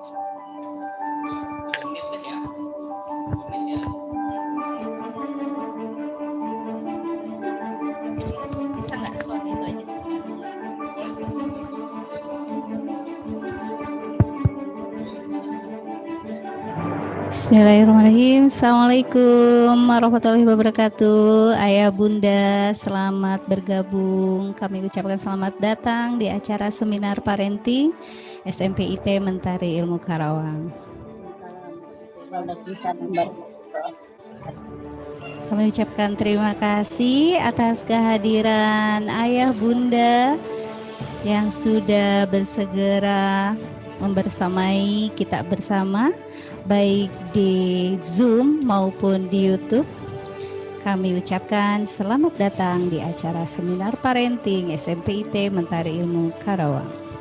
Bisa nggak sound itu aja sih? Bismillahirrahmanirrahim. Assalamualaikum warahmatullahi wabarakatuh. Ayah bunda, selamat bergabung. Kami ucapkan selamat datang di acara seminar parenting SMPIT Mentari Ilmu Karawang. Kami ucapkan terima kasih atas kehadiran ayah bunda yang sudah bersegera membersamai kita bersama, baik di Zoom maupun di YouTube. Kami ucapkan selamat datang di acara seminar parenting SMPIT Mentari Ilmu Karawang.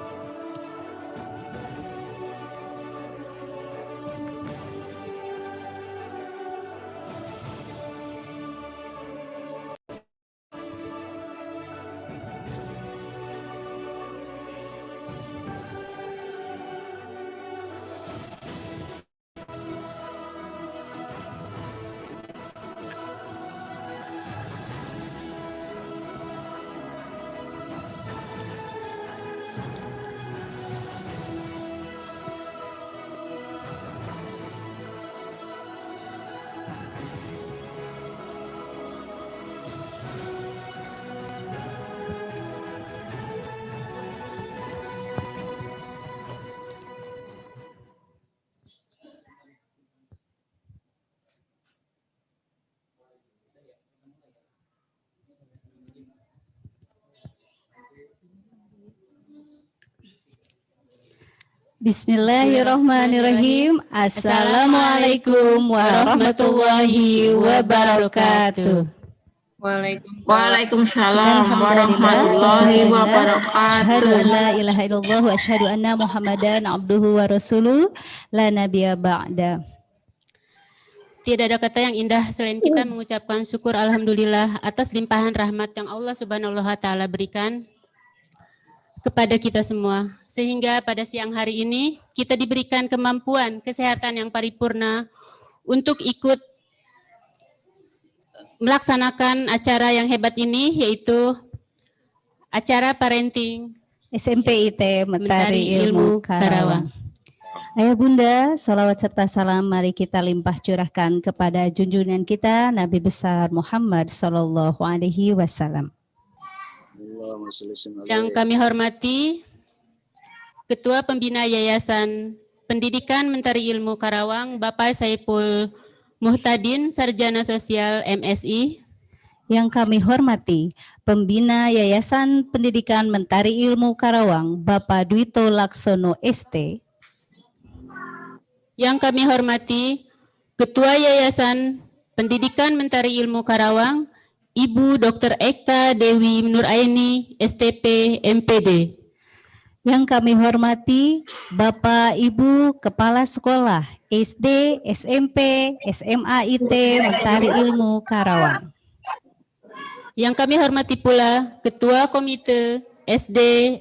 Bismillahirrahmanirrahim. Assalamualaikum warahmatullahi wabarakatuh. Waalaikumsalam warahmatullahi wabarakatuh. Asyhadu an la ilaha illallah wa asyhadu anna Muhammadan abduhu wa rasuluh la nabiyya ba'da. Tidak ada kata yang indah selain kita mengucapkan syukur alhamdulillah atas limpahan rahmat yang Allah Subhanahu wa taala berikan kepada kita semua. Sehingga pada siang hari ini kita diberikan kemampuan, kesehatan yang paripurna untuk ikut melaksanakan acara yang hebat ini, yaitu acara parenting SMPIT Mentari Ilmu Karawang. Ayah bunda, salawat serta salam mari kita limpah curahkan kepada junjungan kita Nabi besar Muhammad Sallallahu Alaihi Wasallam. Yang kami hormati Ketua Pembina Yayasan Pendidikan Mentari Ilmu Karawang, Bapak Saiful Muhtadin, Sarjana Sosial MSI. Yang kami hormati Pembina Yayasan Pendidikan Mentari Ilmu Karawang, Bapak Dwito Laksono ST. Yang kami hormati Ketua Yayasan Pendidikan Mentari Ilmu Karawang, Ibu Dr. Eka Dewi Nuraini, STP MPD. Yang kami hormati Bapak Ibu Kepala Sekolah SD, SMP, SMA IT Mentari Ilmu Karawang. Yang kami hormati pula Ketua Komite SD,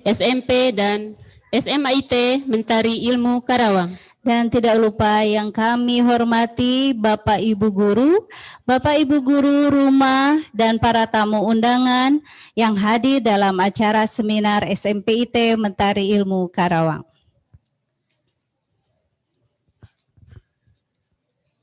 SMP, dan SMA IT Mentari Ilmu Karawang. Dan tidak lupa yang kami hormati Bapak Ibu Guru rumah, dan para tamu undangan yang hadir dalam acara seminar SMPIT Mentari Ilmu Karawang.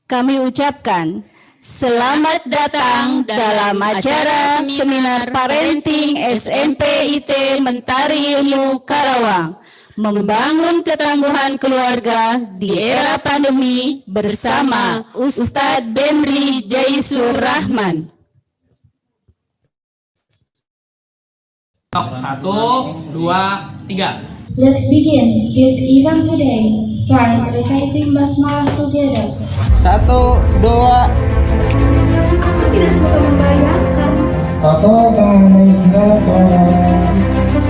Kami ucapkan selamat datang dalam acara seminar parenting SMPIT Mentari Ilmu Karawang. Membangun ketangguhan keluarga di era pandemi bersama Ustadz Bemri Jaisur Rahman. 1, 2, 3. Let's begin this event today by reciting basmalah together. 1, 2. Tidak suka membayangkan.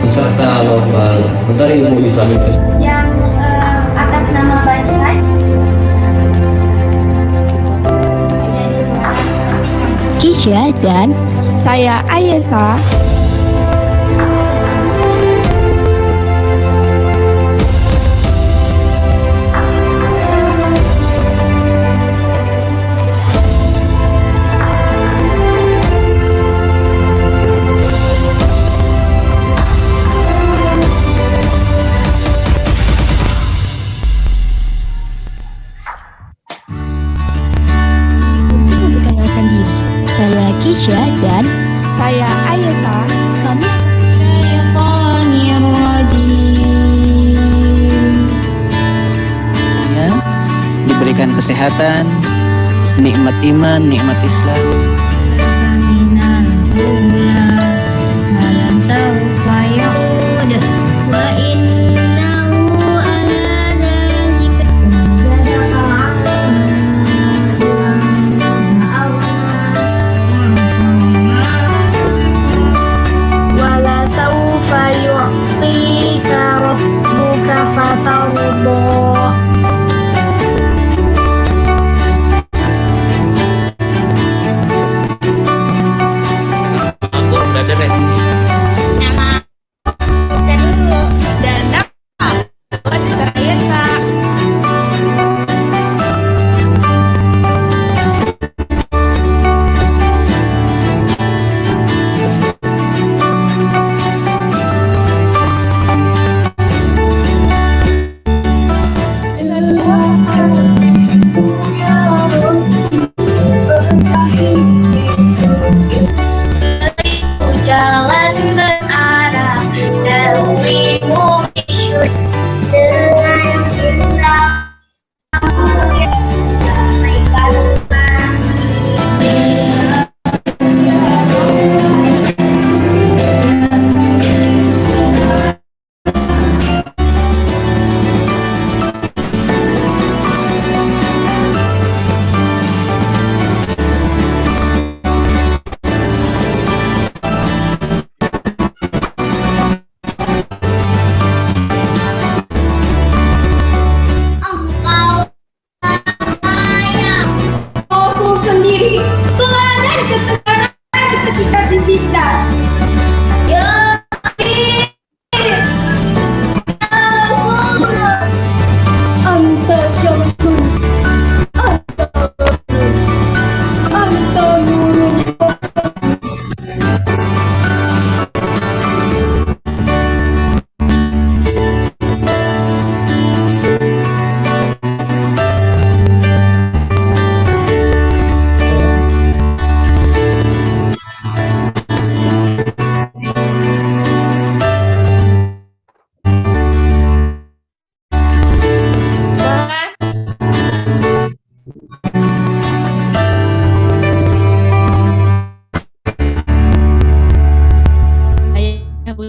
Peserta lomba Mentari Ilmu Islam Yang atas nama Bajai Kisha dan saya Ayesa. kesehatan, nikmat iman, nikmat Islam.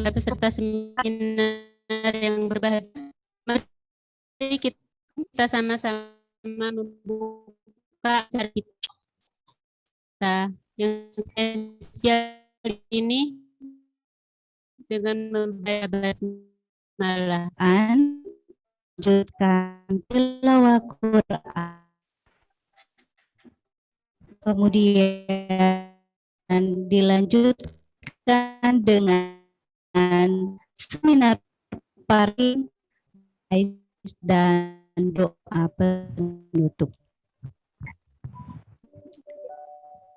Peserta seminar yang berbahagia, mari kita sama-sama membuka acara kita yang spesial ini dengan membaca basmalah. Lanjutkan tilawah Quran. Kemudian dilanjutkan dengan seminar paring dan doa penutup.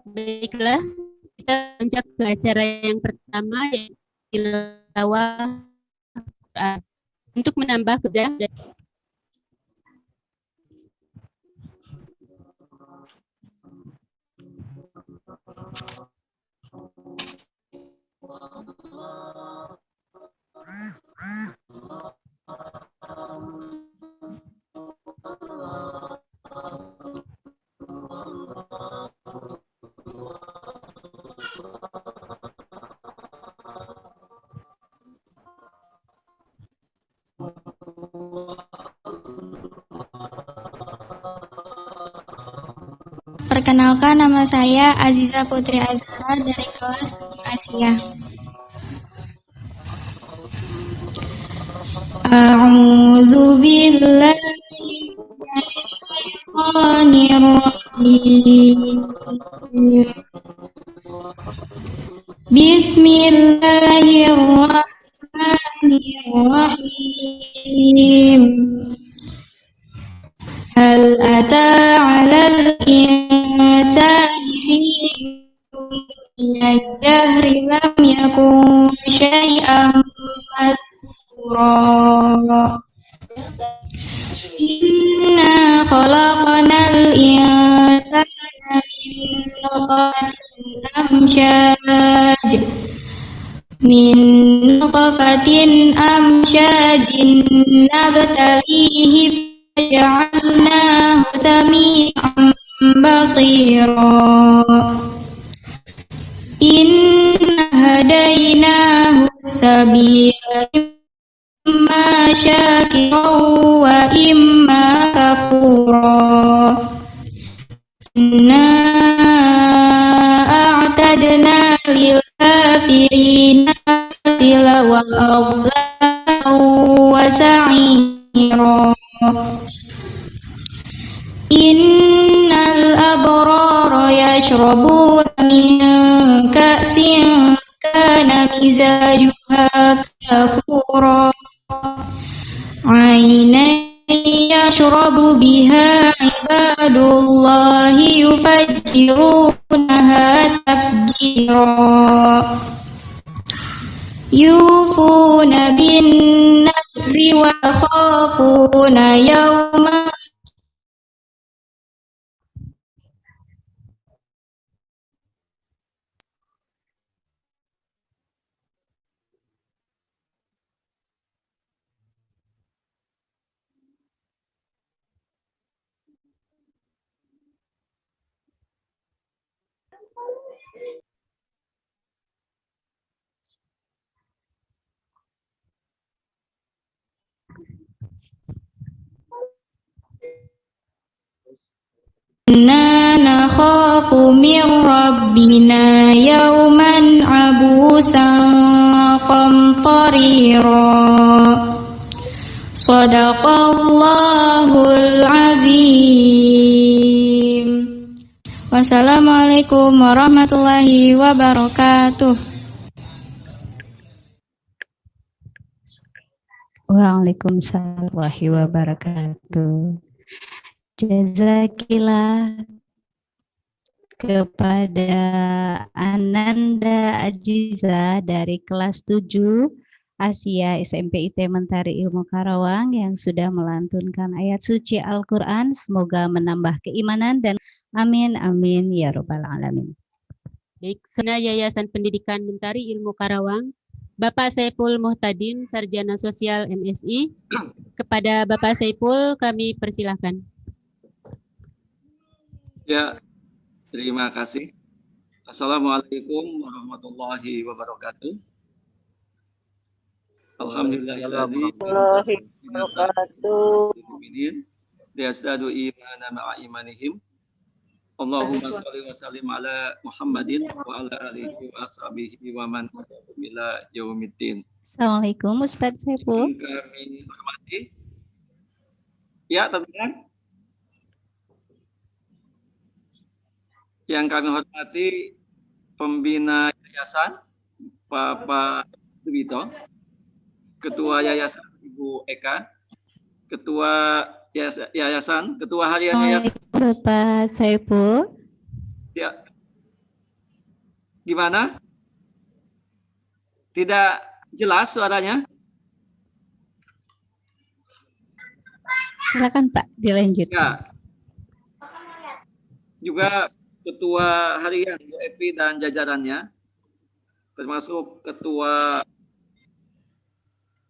Baiklah, kita lanjut ke acara yang pertama, yaitu tilawah Quran. Untuk menambah kemudahan Perkenalkan, nama saya Aziza Putri Azhar dari kelas Asia. A'udzu billahi minasyaitonir rajim. Bismillahirrahmanirrahim. Hal ata 'alal insani hinun minad dahri lam yakun syai'an madhkura. Inna khalaqnal insana min nutfatin amsyajin nabtalihi جعلناه سميعا بصيرا إنا هديناه السبيل إما شاكرا وإما كفورا إنا أعتدنا للكافرين سلاسل وأغلالا وسعيرا إن الأبرار يشربون من كأس كان مزاجها كافورا عينا يشرب بها عباد الله يفجرونها تفجيرا يوفون بالنذر ويخافون يوما إنا نخاف من ربنا يوما عبوسا قمطريرا صدق الله العظيم. Wassalamualaikum warahmatullahi wabarakatuh. Waalaikumsalam warahmatullahi wabarakatuh. Jazakillah kepada Ananda Ajiza dari kelas 7 Asia SMP IT Mentari Ilmu Karawang yang sudah melantunkan ayat suci Al-Quran. Semoga menambah keimanan dan amin amin ya robbal alamin. Baik, Sena Yayasan Pendidikan Mentari Ilmu Karawang, Bapak Saiful Muhtadin, Sarjana Sosial MSI. Kepada Bapak Saiful kami persilahkan. Ya, terima kasih. Assalamualaikum warahmatullahi wabarakatuh. Alhamdulillahilladzi liyasdadu imanan ma'a imanihim. Allahumma shalli wa sallim ala Muhammadin wa ala alihi wa ashabihi wa man tabi'ahum ila yaumiddin. Assalamualaikum Ustadz Saiful. Kami hormati. Ya, terdengar? Yang kami hormati pembina yayasan Bapak Dwito, Ketua Yayasan Ibu Eka, Ketua Yayasan, Ketua Harian Yayasan Bapak Saiful. Ya. Gimana? Tidak jelas suaranya? Silakan Pak, dilanjut. Ya. Juga Ketua Harian Bu Epi dan jajarannya, termasuk Ketua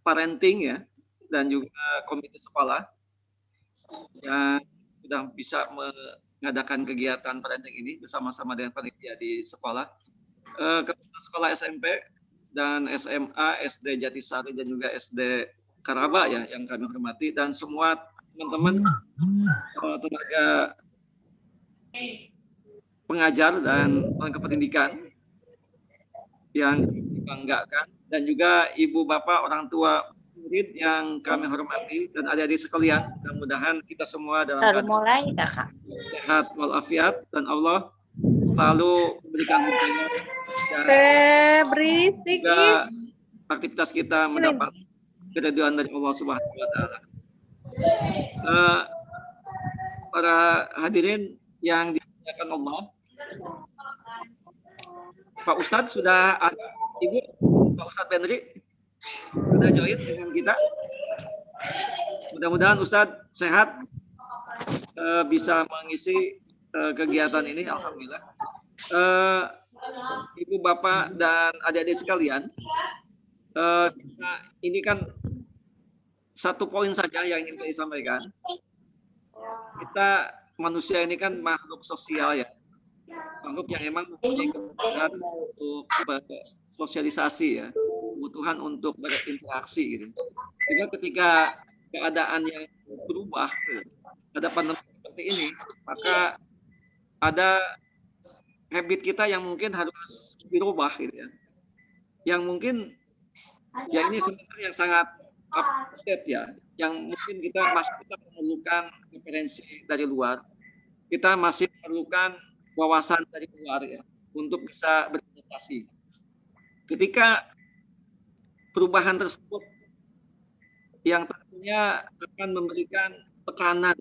Parenting ya, dan juga Komite Sekolah yang sudah bisa mengadakan kegiatan parenting ini bersama-sama dengan panitia di sekolah, Kepala Sekolah SMP dan SMA, SD Jatisari dan juga SD Karaba ya, yang kami hormati, dan semua teman-teman tenaga pengajar dan tenaga pendidikan yang dibanggakan, dan juga ibu bapak orang tua murid yang kami hormati dan adik-adik sekalian. Mudah-mudahan kita semua dalam keadaan sehat walafiat dan Allah selalu memberikan hidayah dan juga aktivitas kita mendapat keridhaan dari Allah Subhanahu wa taala. Para hadirin yang dimuliakan Allah, Pak Ustadz sudah ada, Ibu Pak Ustadz Benri sudah join dengan kita. Mudah-mudahan Ustadz sehat, bisa mengisi kegiatan ini. Alhamdulillah. Ibu Bapak dan adik-adik sekalian, ini kan satu poin saja yang ingin saya sampaikan. kita manusia ini kan makhluk sosial ya, makhluk yang emang mempunyai kebutuhan untuk sosialisasi ya, kebutuhan untuk berinteraksi gitu. Sehingga ketika keadaan yang berubah, ada pandemi seperti ini, maka ada habit kita yang mungkin harus dirubah gitu ya. Yang mungkin ya ini sebenarnya yang sangat update ya, yang mungkin kita masih memerlukan referensi dari luar, kita masih memerlukan wawasan dari luar ya untuk bisa beradaptasi. Ketika perubahan tersebut yang tentunya akan memberikan tekanan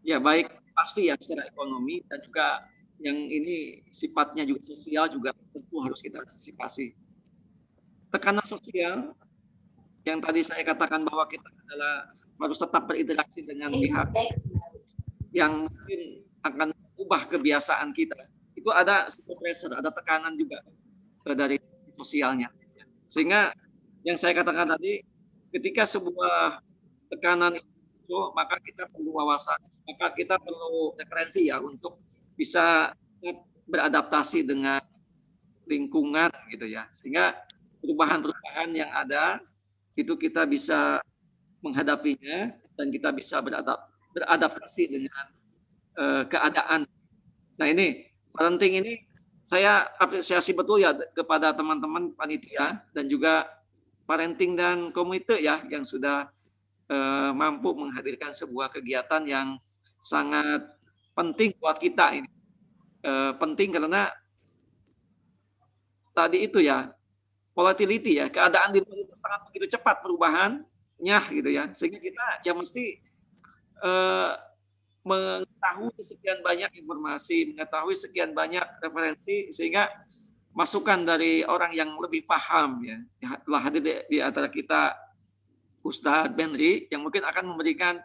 ya baik pasti ya secara ekonomi dan juga yang ini sifatnya juga sosial juga tentu harus kita antisipasi. Tekanan sosial yang tadi saya katakan bahwa kita adalah harus tetap berinteraksi dengan pihak yang mungkin akan ubah kebiasaan kita. Itu ada pressure, ada tekanan juga dari sosialnya. Sehingga yang saya katakan tadi, ketika sebuah tekanan itu, maka kita perlu wawasan, maka kita perlu referensi ya untuk bisa beradaptasi dengan lingkungan gitu ya. Sehingga perubahan-perubahan yang ada itu kita bisa menghadapinya dan kita bisa beradaptasi dengan keadaan. Nah ini parenting ini saya apresiasi betul ya kepada teman-teman panitia dan juga parenting dan komite ya yang sudah mampu menghadirkan sebuah kegiatan yang sangat penting buat kita ini. Penting karena tadi itu ya volatility ya, keadaan di luar itu sangat begitu cepat perubahannya gitu ya, sehingga kita ya mesti mengetahui sekian banyak informasi, mengetahui sekian banyak referensi, sehingga masukan dari orang yang lebih paham ya telah hadir di antara kita Ustadz Benri yang mungkin akan memberikan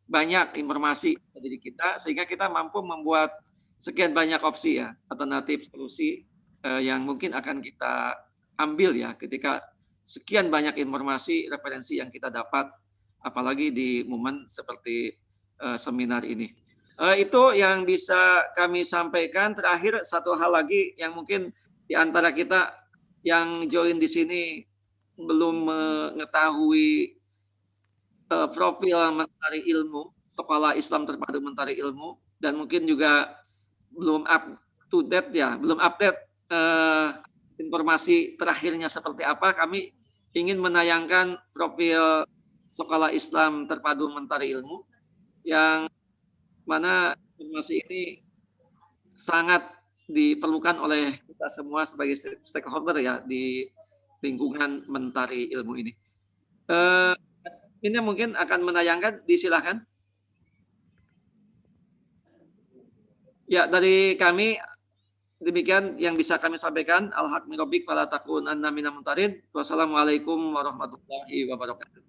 banyak informasi dari kita, sehingga kita mampu membuat sekian banyak opsi ya, alternatif solusi yang mungkin akan kita ambil ya ketika sekian banyak informasi referensi yang kita dapat apalagi di momen seperti seminar ini. Itu yang bisa kami sampaikan. Terakhir satu hal lagi yang mungkin di antara kita yang join di sini belum mengetahui profil Mentari Ilmu, Kepala Islam Terpadu Mentari Ilmu, dan mungkin juga belum up to date ya, belum update informasi terakhirnya seperti apa. Kami ingin menayangkan profil Sekolah Islam Terpadu Mentari Ilmu yang mana informasi ini sangat diperlukan oleh kita semua sebagai stakeholder ya di lingkungan Mentari Ilmu ini. Ini mungkin akan menayangkan, disilakan. Ya, dari kami demikian yang bisa kami sampaikan. Al-haq min rabbik fala takunanna minal mumtarin. Wassalamualaikum warahmatullahi wabarakatuh.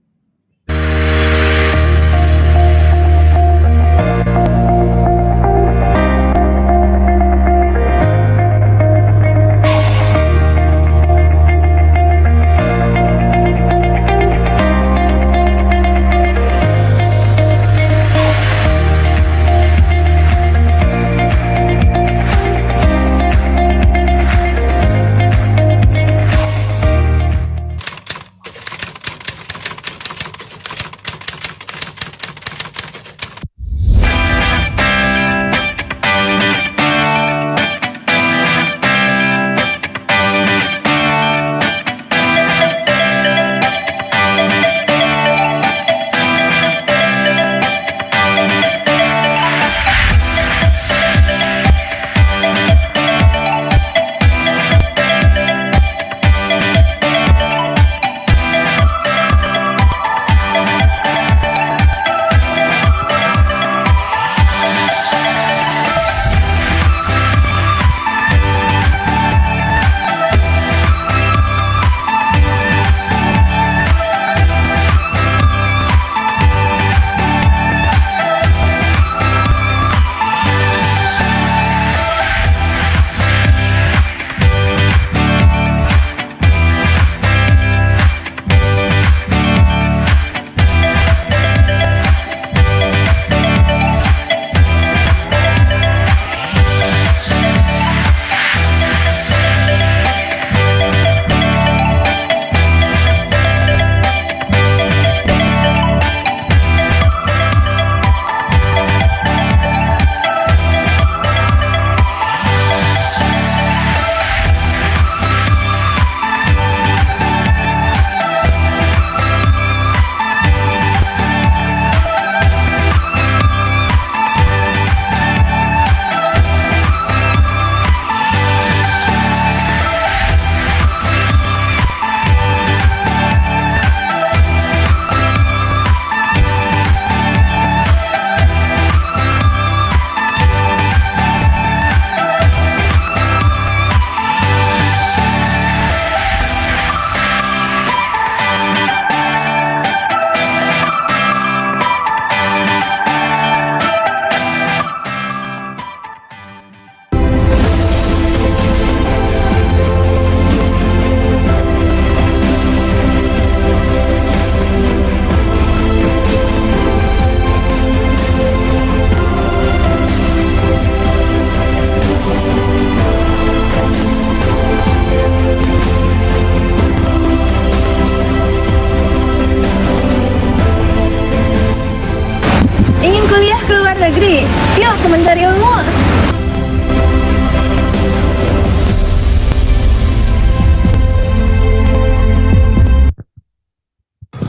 negeri. Yuk ke Mentari Ilmu.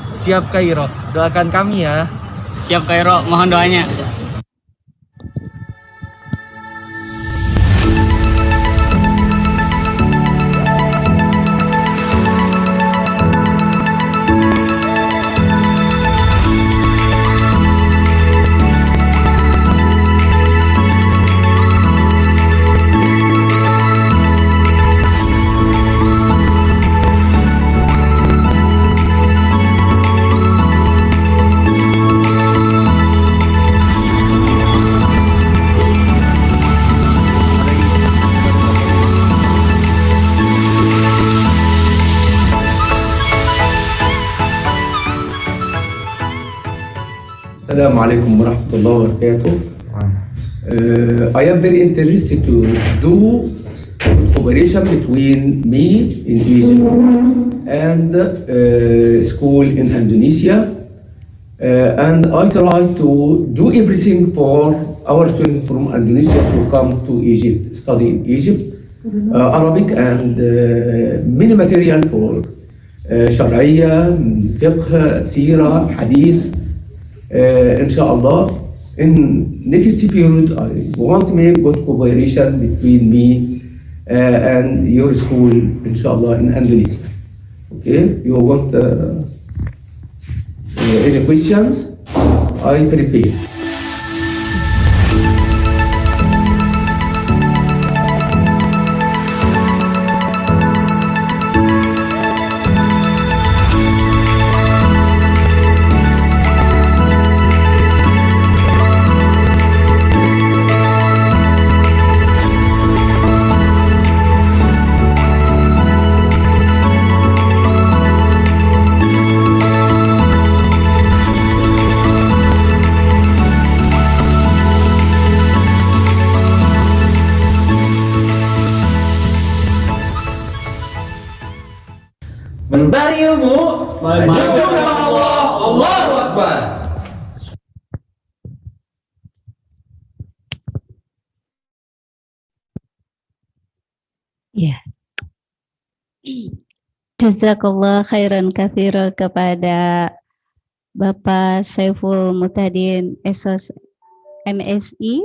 Siap Kairo, doakan kami ya. Siap Kairo, mohon doanya. Assalamu alaikum warahmatullahi wabarakatuh. I am very interested to do cooperation between me in Egypt and school in Indonesia, and I try to do everything for our students from Indonesia to come to Egypt, study in Egypt, Arabic and many material for Sharia, fiqh, Sira, Hadith. Inshallah, in next period, I want to make good cooperation between me and your school, inshallah, in Indonesia. Okay, you want any questions? I prepare. Mentari Ilmu, maju bersama Allah, Allahu Akbar. Ya. Jazakallah khairan katsira kepada Bapak Saiful Mutadin SOS MSI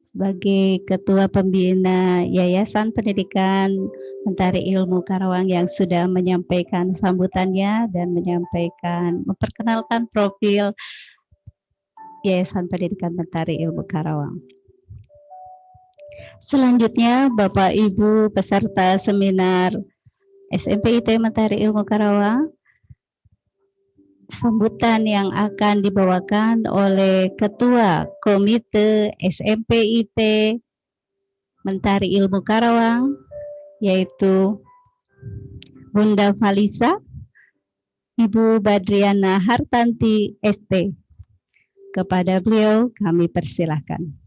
sebagai Ketua Pembina Yayasan Pendidikan Mentari Ilmu Karawang yang sudah menyampaikan sambutannya dan memperkenalkan profil Yayasan Pendidikan Mentari Ilmu Karawang. Selanjutnya Bapak Ibu peserta seminar SMPIT Mentari Ilmu Karawang, sambutan yang akan dibawakan oleh Ketua Komite SMPIT Mentari Ilmu Karawang, yaitu Bunda Falisa, Ibu Badriana Hartanti ST. Kepada beliau kami persilahkan.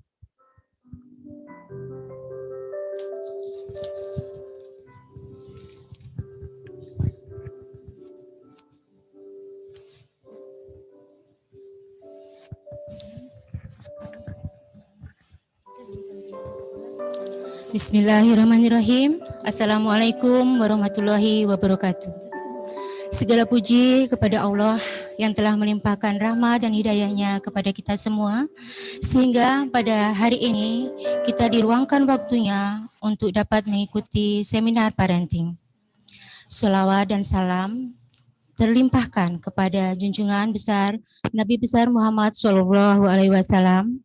Bismillahirrahmanirrahim. Assalamualaikum warahmatullahi wabarakatuh. Segala puji kepada Allah yang telah melimpahkan rahmat dan hidayahnya kepada kita semua, sehingga pada hari ini kita diruangkan waktunya untuk dapat mengikuti seminar parenting. Sholawat dan salam terlimpahkan kepada junjungan besar Nabi besar Muhammad SAW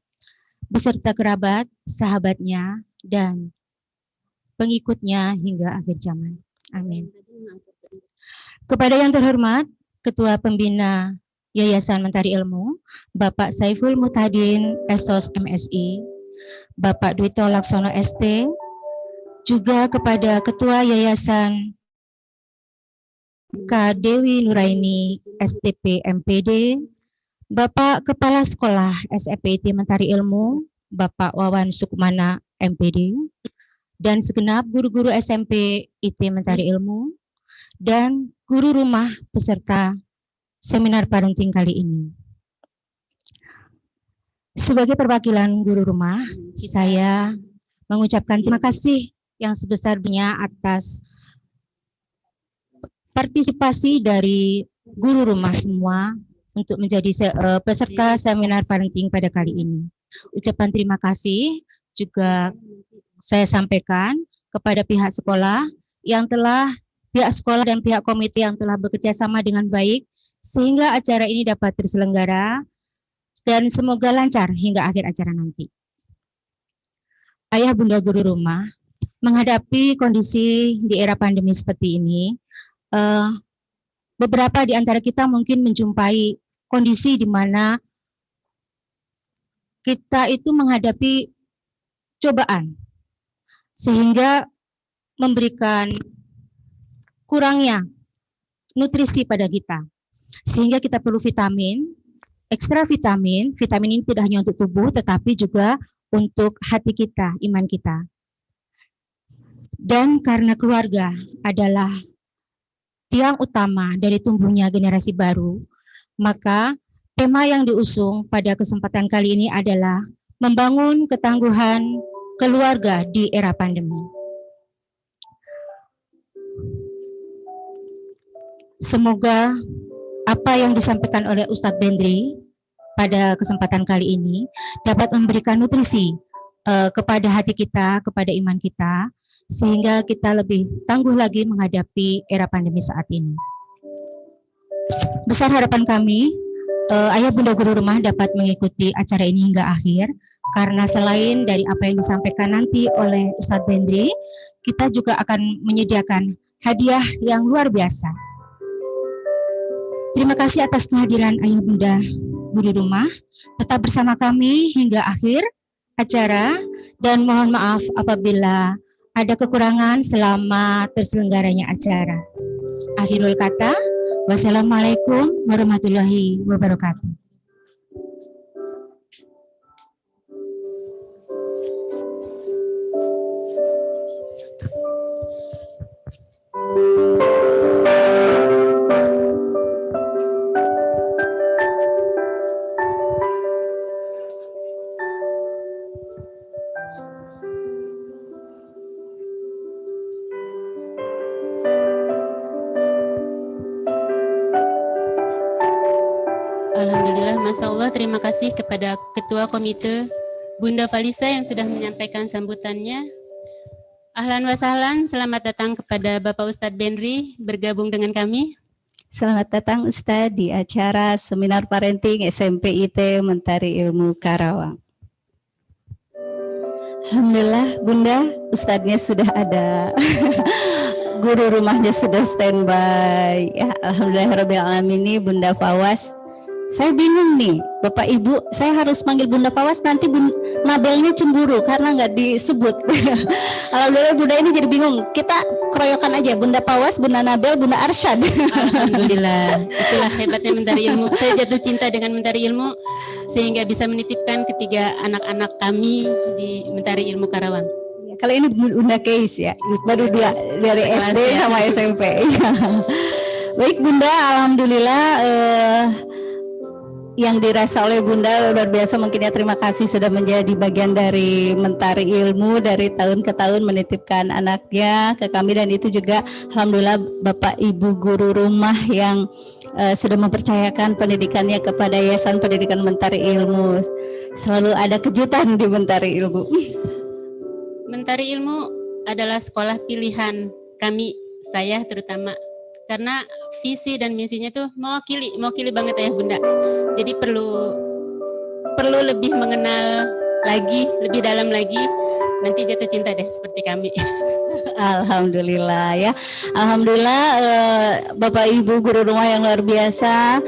beserta kerabat, sahabatnya, dan pengikutnya hingga akhir zaman. Amin. Kepada yang terhormat Ketua Pembina Yayasan Mentari Ilmu, Bapak Saiful Mutadin SOS MSI, Bapak Dwito Laksono ST, juga kepada Ketua Yayasan Kak Dewi Nuraini STP MPD, Bapak Kepala Sekolah SMPIT Mentari Ilmu, Bapak Wawan Sukmana MPD, dan segenap guru-guru SMP IT Mentari Ilmu, dan guru rumah peserta seminar parenting kali ini. Sebagai perwakilan guru rumah, saya mengucapkan terima kasih yang sebesar-besarnya atas partisipasi dari guru rumah semua untuk menjadi peserta seminar parenting pada kali ini. Ucapan terima kasih juga saya sampaikan kepada pihak sekolah pihak sekolah dan pihak komite yang telah bekerja sama dengan baik sehingga acara ini dapat terselenggara dan semoga lancar hingga akhir acara nanti. Ayah bunda guru rumah, menghadapi kondisi di era pandemi seperti ini, beberapa di antara kita mungkin menjumpai kondisi di mana kita itu menghadapi cobaan, sehingga memberikan kurangnya nutrisi pada kita. Sehingga kita perlu vitamin, ekstra vitamin. Vitamin ini tidak hanya untuk tubuh, tetapi juga untuk hati kita, iman kita. Dan karena keluarga adalah tiang utama dari tumbuhnya generasi baru, maka tema yang diusung pada kesempatan kali ini adalah membangun ketangguhan keluarga di era pandemi. Semoga apa yang disampaikan oleh Ustadz Bendri pada kesempatan kali ini dapat memberikan nutrisi kepada hati kita, kepada iman kita, sehingga kita lebih tangguh lagi menghadapi era pandemi saat ini. Besar harapan kami, ayah bunda guru rumah dapat mengikuti acara ini hingga akhir, karena selain dari apa yang disampaikan nanti oleh Ustadz Bendri, kita juga akan menyediakan hadiah yang luar biasa. Terima kasih atas kehadiran ayah bunda guru rumah. Tetap bersama kami hingga akhir acara dan mohon maaf apabila ada kekurangan selama terselenggaranya acara. Akhirul kata, wassalamualaikum warahmatullahi wabarakatuh. Alhamdulillah, Masya Allah, terima kasih kepada Ketua Komite Bunda Falisa yang sudah menyampaikan sambutannya. Ahlan wa sahlan, selamat datang kepada Bapak Ustadz Bendri bergabung dengan kami. Selamat datang Ustadz di acara Seminar Parenting SMP IT Mentari Ilmu Karawang. Alhamdulillah Bunda, Ustadznya sudah ada. Guru rumahnya sudah standby. Ya, alhamdulillah ini Bunda Fawas. Saya bingung nih, Bapak Ibu, saya harus manggil Bunda Fawas, nanti Nabelnya cemburu karena nggak disebut. Alhamdulillah Bunda ini jadi bingung. Kita keroyokan aja, Bunda Fawas, Bunda Nabel, Bunda Arsyad. Alhamdulillah, itulah hebatnya Mentari Ilmu. Saya jatuh cinta dengan Mentari Ilmu sehingga bisa menitipkan ketiga anak-anak kami di Mentari Ilmu Karawang. Kalau ini Bunda Keis ya, baru dua dari SD sama SMP. Baik Bunda, alhamdulillah yang dirasa oleh Bunda luar biasa, mungkin ya, terima kasih sudah menjadi bagian dari Mentari Ilmu dari tahun ke tahun menitipkan anaknya ke kami, dan itu juga alhamdulillah Bapak Ibu guru rumah yang sudah mempercayakan pendidikannya kepada Yayasan Pendidikan Mentari Ilmu. Selalu ada kejutan di Mentari Ilmu. Mentari Ilmu adalah sekolah pilihan kami, saya terutama, karena visi dan misinya tuh mewakili banget ya Bunda. Jadi perlu lebih mengenal lagi, lebih dalam lagi. Nanti jatuh cinta deh seperti kami. Alhamdulillah ya. Alhamdulillah Bapak Ibu guru rumah yang luar biasa.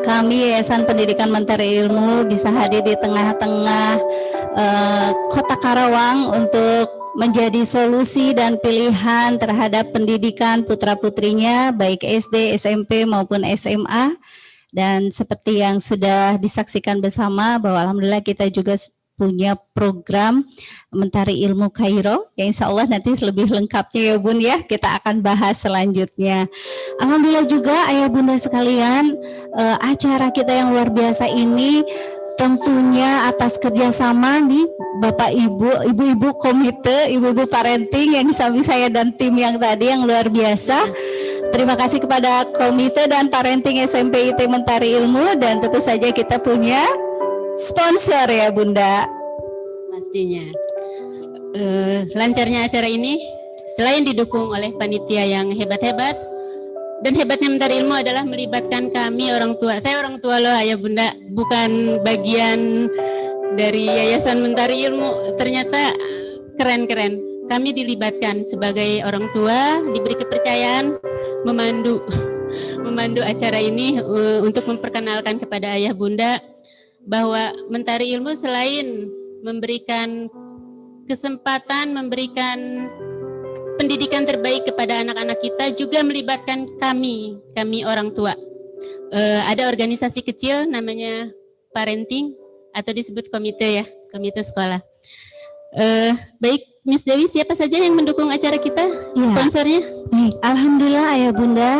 Kami Yayasan Pendidikan Mentari Ilmu bisa hadir di tengah-tengah Kota Karawang untuk menjadi solusi dan pilihan terhadap pendidikan putra-putrinya baik SD, SMP maupun SMA. Dan seperti yang sudah disaksikan bersama bahwa alhamdulillah kita juga punya program Mentari Ilmu Kairo yang insya Allah nanti lebih lengkapnya ya Bun ya, kita akan bahas selanjutnya. Alhamdulillah juga ayah bunda sekalian, acara kita yang luar biasa ini tentunya atas kerjasama nih Bapak Ibu, Ibu-Ibu komite, Ibu-Ibu parenting yang di samping saya dan tim yang tadi yang luar biasa. Terima kasih kepada komite dan parenting SMP IT Mentari Ilmu, dan tentu saja kita punya sponsor ya Bunda. Pastinya. Lancarnya acara ini selain didukung oleh panitia yang hebat-hebat, dan hebatnya Mentari Ilmu adalah melibatkan kami orang tua. Saya orang tua loh Ayah Bunda, bukan bagian dari Yayasan Mentari Ilmu. Ternyata keren-keren. Kami dilibatkan sebagai orang tua, diberi kepercayaan memandu acara ini untuk memperkenalkan kepada Ayah Bunda bahwa Mentari Ilmu selain memberikan kesempatan, memberikan pendidikan terbaik kepada anak-anak kita, juga melibatkan kami orang tua. Ada organisasi kecil namanya parenting atau disebut komite ya, komite sekolah. Baik, Miss Dewi, siapa saja yang mendukung acara kita? Ya. Sponsornya? Baik, alhamdulillah Ayah Bunda.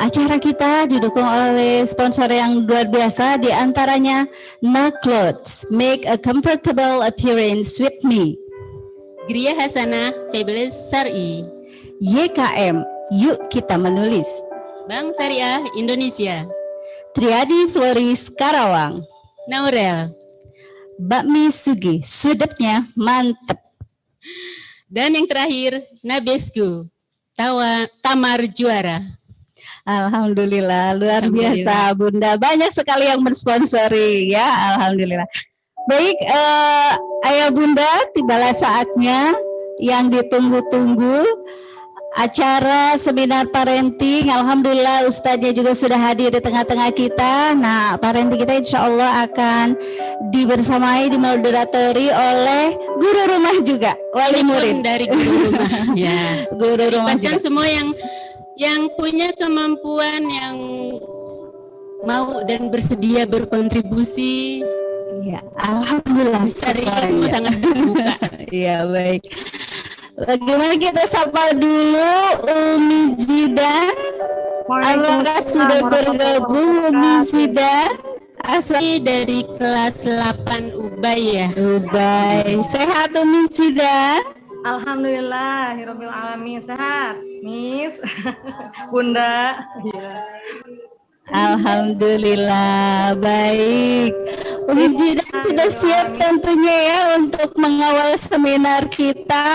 Acara kita didukung oleh sponsor yang luar biasa, di antaranya Nak Clothes, Make a Comfortable Appearance with Me. Gria Hasanah, Fabulous Sari. YKM, Yuk Kita Menulis. Bank Syariah Indonesia. Triadi Floris Karawang. Naurel. Bakmi Sugi, sudutnya mantep. Dan yang terakhir, Nabesku, Tamar Juara. Alhamdulillah, luar biasa Bunda. Banyak sekali yang mensponsori ya, alhamdulillah. Baik, Ayah Bunda, tibalah saatnya yang ditunggu-tunggu. Acara seminar parenting, alhamdulillah Ustadznya juga sudah hadir di tengah-tengah kita. Nah, parenting kita insya Allah akan dibersamai, dimoderatori oleh guru rumah juga, wali murid dari guru rumah. Ya, guru rumah juga. Semua yang punya kemampuan, yang mau dan bersedia berkontribusi. Ya, alhamdulillah Ilmu sangat terbuka. Iya, baik. Bagaimana kita sapa dulu Umi Zidan? Apakah sudah bergabung Umi Zidan? Asal dari kelas 8 Ubay ya. Ubay. Sehat Umi Zidan? Alhamdulillah, Hirobbil Alamin, sehat, Miss, Bunda. Alhamdulillah, baik. Umi Zidan sudah siap tentunya ya untuk mengawal seminar kita,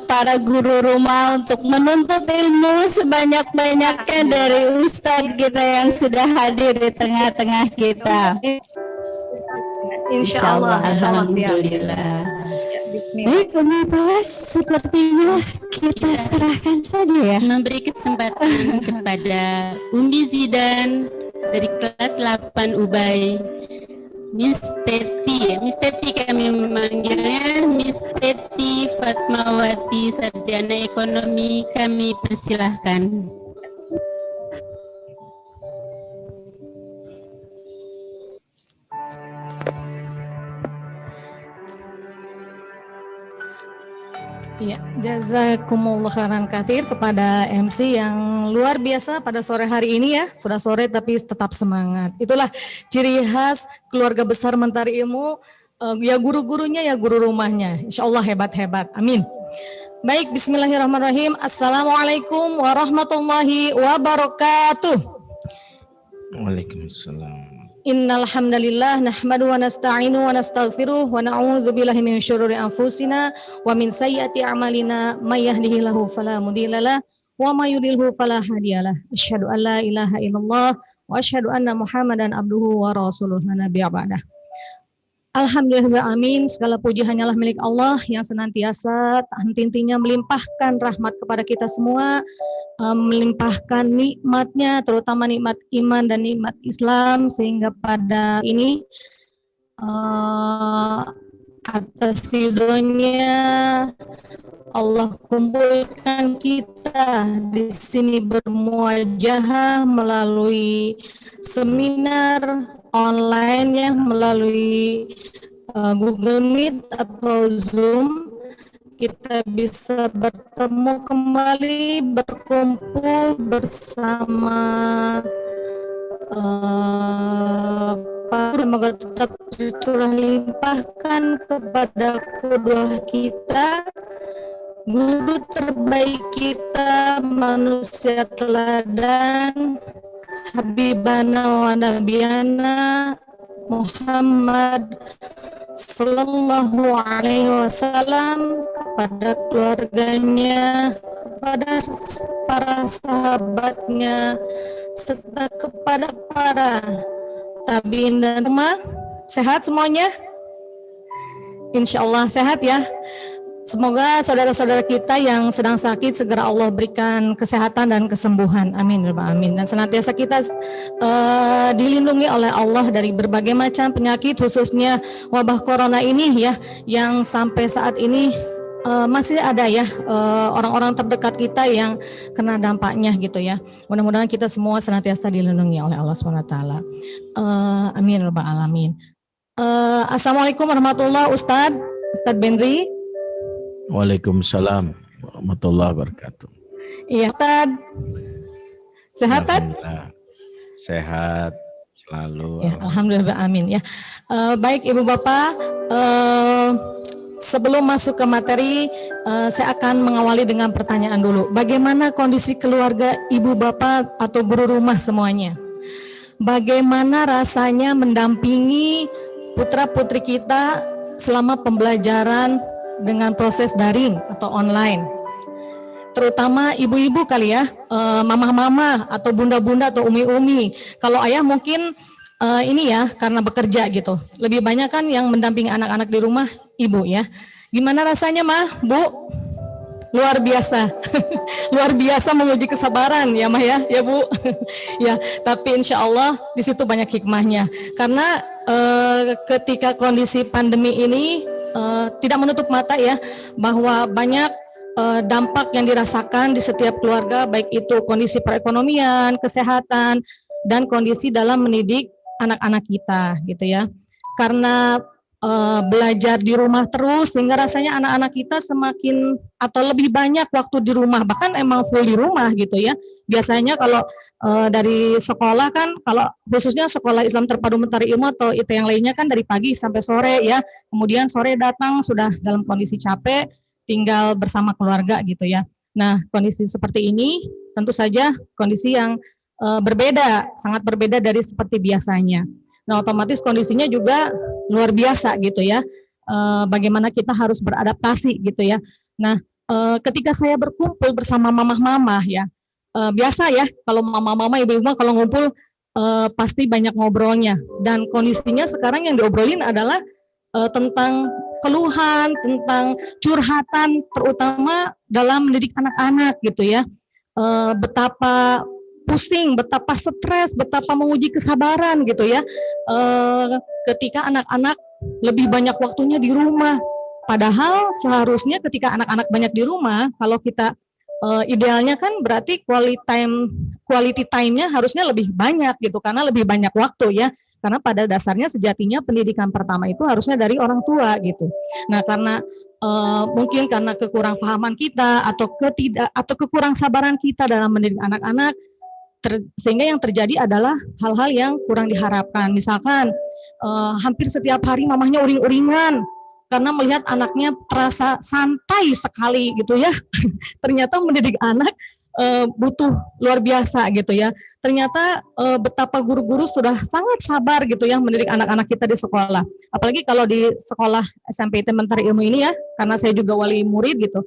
para guru rumah, untuk menuntut ilmu sebanyak-banyaknya dari Ustadz kita yang sudah hadir di tengah-tengah kita. Insya Allah, alhamdulillah. Baik, Umi Bawas, sepertinya kita serahkan saja ya. Memberi kesempatan kepada Umi Zidan dari kelas 8 Ubay. Miss Teti kami memanggilnya, Miss Teti Fatmawati, Sarjana Ekonomi, kami persilahkan. Ya, jazakumullah khairan katsir kepada MC yang luar biasa pada sore hari ini ya. Sudah sore tapi tetap semangat. Itulah ciri khas keluarga besar Mentari Ilmu, ya guru-gurunya ya guru rumahnya. Insya Allah hebat-hebat. Amin. Baik, bismillahirrahmanirrahim. Assalamualaikum warahmatullahi wabarakatuh. Waalaikumsalam. Innal hamdalillah nahmadu wa nasta'inu wa nastaghfiruh wa na'udzu billahi min syururi anfusina wa min sayyiati a'malina may yahdihillahu fala mudhillalah wa may yudlilhu fala hadiyalah. Asyhadu an la ilaha illallah wa asyhadu anna Muhammadan abduhu wa rasuluhu la nabiyya ba'dah. Alhamdulillah, amin. Segala puji hanyalah milik Allah yang senantiasa henti-hentinya melimpahkan rahmat kepada kita semua, melimpahkan nikmatnya, terutama nikmat iman dan nikmat Islam, sehingga pada ini atas ridhonya Allah kumpulkan kita di sini bermuajahah melalui seminar online ya, melalui Google Meet atau Zoom. Kita bisa bertemu kembali, berkumpul bersama Bapa, semoga tetap tercurah limpahkan kepada kedua kita, guru terbaik kita, manusia teladan, Habibana wa Nabiyana Muhammad Sallallahu Alaihi Wasallam, kepada keluarganya, kepada para sahabatnya, serta kepada para tabiin dan rumah. Sehat semuanya? Insya Allah sehat ya. Semoga saudara-saudara kita yang sedang sakit segera Allah berikan kesehatan dan kesembuhan. Amin. Amin. Dan senantiasa kita dilindungi oleh Allah dari berbagai macam penyakit, khususnya wabah corona ini ya, yang sampai saat ini masih ada ya orang-orang terdekat kita yang kena dampaknya gitu ya. Mudah-mudahan kita semua senantiasa dilindungi oleh Allah SWT. Amin. Alamin. Assalamualaikum warahmatullahi wabarakatuh. Ustadz Benri. Waalaikumsalam warahmatullahi wabarakatuh. Iya, Ustadz. Sehat, Ustadz? Sehat selalu. Ya, alhamdulillah, amin ya. Baik Ibu Bapak, sebelum masuk ke materi, saya akan mengawali dengan pertanyaan dulu. Bagaimana kondisi keluarga Ibu Bapak atau guru rumah semuanya? Bagaimana rasanya mendampingi putra-putri kita selama pembelajaran dengan proses daring atau online? Terutama ibu-ibu kali ya, mama-mama atau bunda-bunda atau umi-umi. Kalau ayah mungkin ini ya karena bekerja gitu. Lebih banyak kan yang mendampingi anak-anak di rumah ibu ya. Gimana rasanya Mah, Bu? Luar biasa. Luar biasa menguji kesabaran ya Mah ya Bu. Ya, tapi insya Allah di situ banyak hikmahnya. Karena ketika kondisi pandemi ini tidak menutup mata ya bahwa banyak dampak yang dirasakan di setiap keluarga, baik itu kondisi perekonomian, kesehatan, dan kondisi dalam mendidik anak-anak kita gitu ya. Karena belajar di rumah terus sehingga rasanya anak-anak kita semakin atau lebih banyak waktu di rumah, bahkan emang full di rumah gitu ya. Biasanya kalau dari sekolah kan, kalau khususnya sekolah Islam Terpadu Mentari Ilmu atau IT yang lainnya kan dari pagi sampai sore ya, kemudian sore datang sudah dalam kondisi capek, tinggal bersama keluarga gitu ya. Nah kondisi seperti ini tentu saja kondisi yang berbeda, sangat berbeda dari seperti biasanya. Nah otomatis kondisinya juga luar biasa gitu ya. Bagaimana kita harus beradaptasi gitu ya. Nah ketika saya berkumpul bersama mamah-mamah ya, biasa ya kalau mama-mama ibu-ibu kalau ngumpul pasti banyak ngobrolnya. Dan kondisinya sekarang yang diobrolin adalah tentang keluhan, tentang curhatan, terutama dalam mendidik anak-anak gitu ya. Betapa pusing, betapa stres, betapa menguji kesabaran gitu ya. Ketika anak-anak lebih banyak waktunya di rumah. Padahal seharusnya ketika anak-anak banyak di rumah, kalau kita idealnya kan berarti quality time-nya harusnya lebih banyak gitu, karena lebih banyak waktu ya. Karena pada dasarnya sejatinya pendidikan pertama itu harusnya dari orang tua gitu. Nah karena mungkin karena kekurang pahaman kita atau kekurang sabaran kita dalam mendidik anak-anak, sehingga yang terjadi adalah hal-hal yang kurang diharapkan. Misalkan hampir setiap hari mamahnya uring-uringan karena melihat anaknya terasa santai sekali gitu ya. Ternyata mendidik anak butuh luar biasa gitu ya. Ternyata betapa guru-guru sudah sangat sabar gitu ya mendidik anak-anak kita di sekolah. Apalagi kalau di sekolah SMP IT Mentari Ilmu ini ya, karena saya juga wali murid gitu.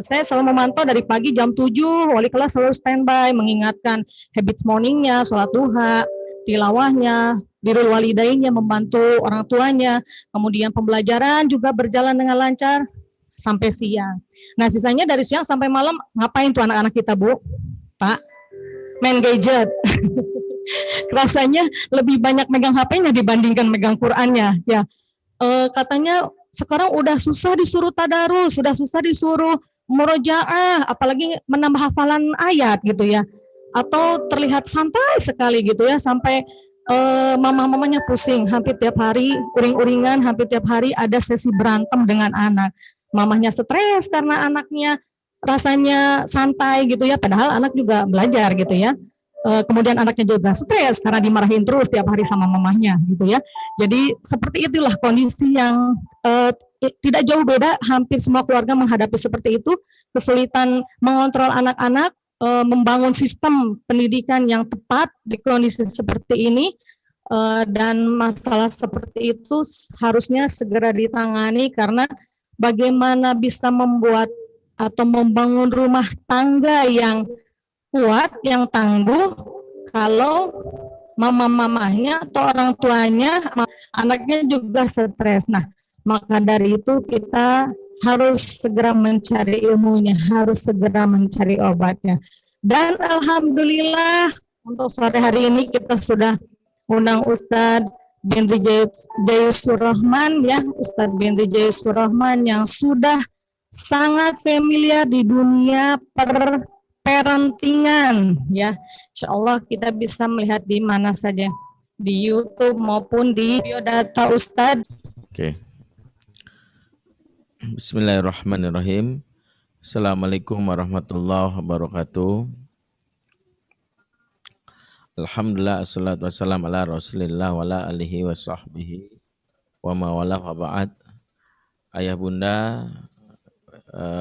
Saya selalu memantau dari pagi jam 7, wali kelas selalu standby mengingatkan habits morningnya, sholat duha, tilawahnya, birrul walidainnya, membantu orang tuanya, kemudian pembelajaran juga berjalan dengan lancar sampai siang. Nah sisanya dari siang sampai malam ngapain tuh anak-anak kita Bu? Pak? Main gadget. Rasanya lebih banyak megang HP-nya dibandingkan megang Qur'annya ya. Katanya sekarang udah susah disuruh tadarus, sudah susah disuruh murojaah, apalagi menambah hafalan ayat gitu ya. Atau terlihat santai sekali gitu ya, sampai mama-mamanya pusing, hampir tiap hari uring-uringan, hampir tiap hari ada sesi berantem dengan anak. Mamahnya stres karena anaknya rasanya santai gitu ya, padahal anak juga belajar gitu ya. kemudian anaknya juga stres karena dimarahin terus tiap hari sama mamahnya gitu ya. Jadi seperti itulah kondisi yang tidak jauh beda, hampir semua keluarga menghadapi seperti itu, kesulitan mengontrol anak-anak, membangun sistem pendidikan yang tepat di kondisi seperti ini, dan masalah seperti itu harusnya segera ditangani karena bagaimana bisa membuat atau membangun rumah tangga yang kuat, yang tangguh, kalau mama-mamanya atau orang tuanya, anaknya juga stres. Nah, maka dari itu kita harus segera mencari ilmunya, harus segera mencari obatnya. Dan alhamdulillah untuk sore hari ini kita sudah undang Ustadz Bindri Jayusur Rahman ya, Ustadz Bindri Jayusur Rahman yang sudah sangat familiar di dunia parentingan ya. Insya Allah kita bisa melihat di mana saja, di YouTube maupun di biodata Ustadz. Oke. Bismillahirrahmanirrahim. Assalamualaikum warahmatullahi wabarakatuh. Alhamdulillah, assalatu wassalamu ala rasulillah wa ala alihi wa sahbihi wa mawala wa ba'd. Ayah bunda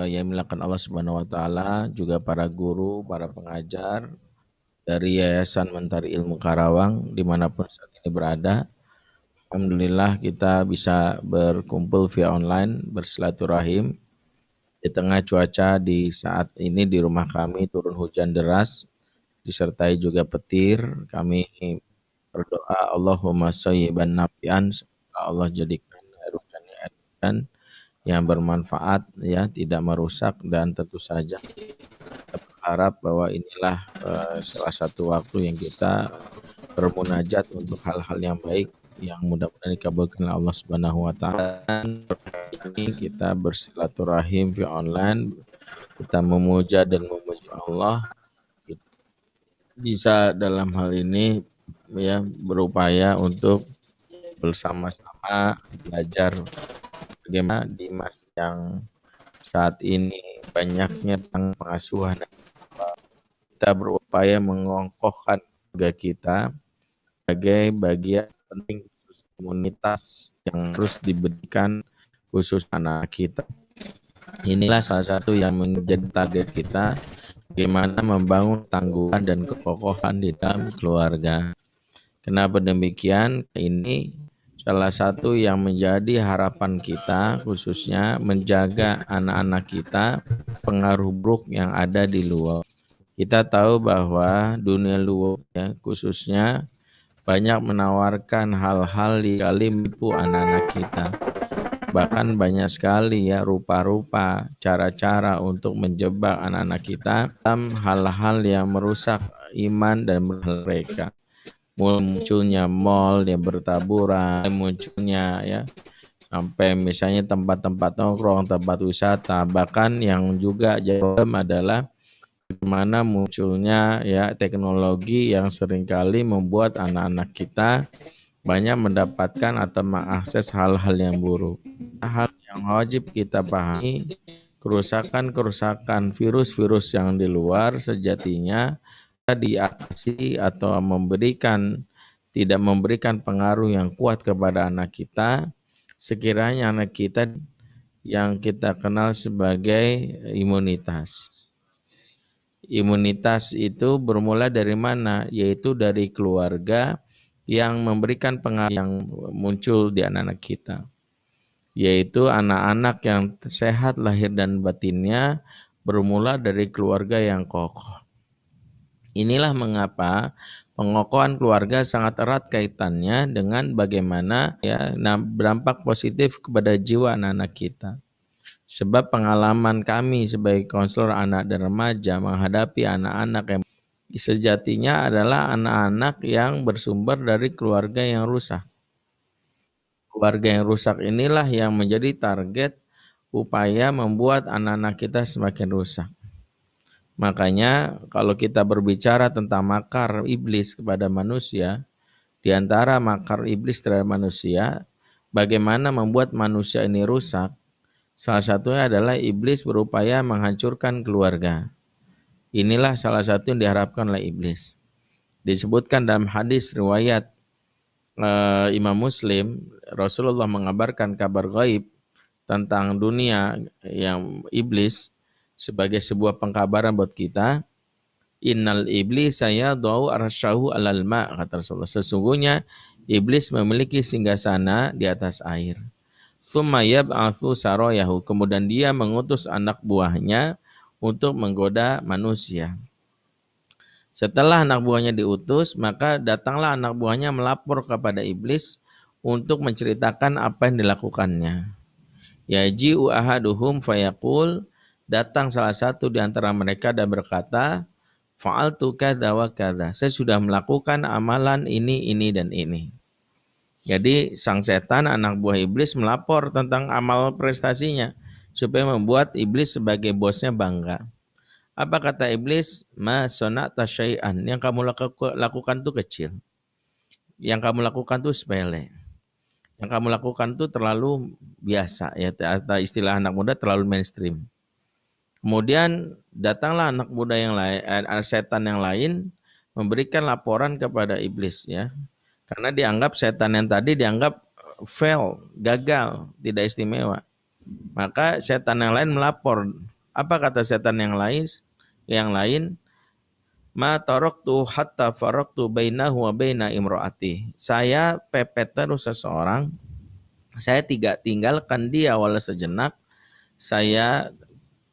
yang dimuliakan Allah Subhanahu wa taala, juga para guru, para pengajar dari Yayasan Mentari Ilmu Karawang dimanapun saat ini berada. Alhamdulillah kita bisa berkumpul via online, bersilaturahim di tengah cuaca di saat ini di rumah kami turun hujan deras disertai juga petir. Kami berdoa Allahumma shayyiban nafi'an, semoga Allah jadikan air hujan yang bermanfaat ya, tidak merusak, dan tentu saja kita berharap bahwa inilah salah satu waktu yang kita bermunajat untuk hal-hal yang baik yang mudah-mudahan dikabulkan oleh Allah Subhanahu wa taala. Ini kita bersilaturahim via online, kita memuja dan memuji Allah. Kita bisa dalam hal ini ya berupaya untuk bersama-sama belajar bagaimana di masa yang saat ini banyaknya tentang pengasuhan. Kita berupaya mengokohkan keluarga kita sebagai bagian penting khusus komunitas yang harus diberikan khusus anak kita. Inilah salah satu yang menjadi target kita, bagaimana membangun tangguhan dan kekokohan di dalam keluarga. Kenapa demikian? Ini salah satu yang menjadi harapan kita, khususnya menjaga anak-anak kita pengaruh buruk yang ada di luar. Kita tahu bahwa dunia luar ya, khususnya banyak menawarkan hal-hal yang kali menipu anak-anak kita. Bahkan banyak sekali ya rupa-rupa, cara-cara untuk menjebak anak-anak kita dalam hal-hal yang merusak iman dan mereka. Munculnya mal yang bertaburan, munculnya ya sampai misalnya tempat-tempat nongkrong, tempat wisata, bahkan yang juga jadi problem adalah bagaimana munculnya ya teknologi yang seringkali membuat anak-anak kita banyak mendapatkan atau mengakses hal-hal yang buruk. Hal yang wajib kita pahami, kerusakan-kerusakan virus-virus yang di luar sejatinya diatasi atau tidak memberikan pengaruh yang kuat kepada anak kita sekiranya anak kita yang kita kenal sebagai imunitas. Imunitas itu bermula dari mana? Yaitu dari keluarga yang memberikan pengaruh yang muncul di anak-anak kita, yaitu anak-anak yang sehat lahir dan batinnya bermula dari keluarga yang kokoh. Inilah mengapa pengokohan keluarga sangat erat kaitannya dengan bagaimana ya berdampak positif kepada jiwa anak-anak kita. Sebab pengalaman kami sebagai konselor anak dan remaja menghadapi anak-anak yang sejatinya adalah anak-anak yang bersumber dari keluarga yang rusak. Keluarga yang rusak inilah yang menjadi target upaya membuat anak-anak kita semakin rusak. Makanya kalau kita berbicara tentang makar iblis kepada manusia, di antara makar iblis terhadap manusia, bagaimana membuat manusia ini rusak, salah satunya adalah iblis berupaya menghancurkan keluarga. Inilah salah satu yang diharapkan oleh iblis. Disebutkan dalam hadis riwayat Imam Muslim, Rasulullah mengabarkan kabar gaib tentang dunia yang iblis sebagai sebuah pengkabaran buat kita. Innal iblis saya dau arsyahu alal ma, kata Rasulullah. Sesungguhnya iblis memiliki singgasana di atas air. Tsumma yab'atsu sarayahu, kemudian dia mengutus anak buahnya untuk menggoda manusia. Setelah anak buahnya diutus, maka datanglah anak buahnya melapor kepada iblis untuk menceritakan apa yang dilakukannya. Yaji'u ahaduhum fayaqul, datang salah satu di antara mereka dan berkata, fa'altu kadza wa kadza, saya sudah melakukan amalan ini dan ini. Jadi sang setan anak buah iblis melapor tentang amal prestasinya supaya membuat iblis sebagai bosnya bangga. Apa kata iblis? Ma sona'ta syai'an, yang kamu lakukan itu kecil. Yang kamu lakukan itu sepele. Yang kamu lakukan itu terlalu biasa, ya, istilah anak muda terlalu mainstream. Kemudian datanglah anak muda yang lain, setan yang lain memberikan laporan kepada iblis, ya. Karena dianggap setan yang tadi dianggap fail, gagal, tidak istimewa. Maka setan yang lain melapor. Apa kata setan yang lain? Yang lain, ma taraktu hatta faraktu bainahu wa baina imraati. Saya pepet terus seseorang, saya tidak tinggalkan dia walau sejenak, saya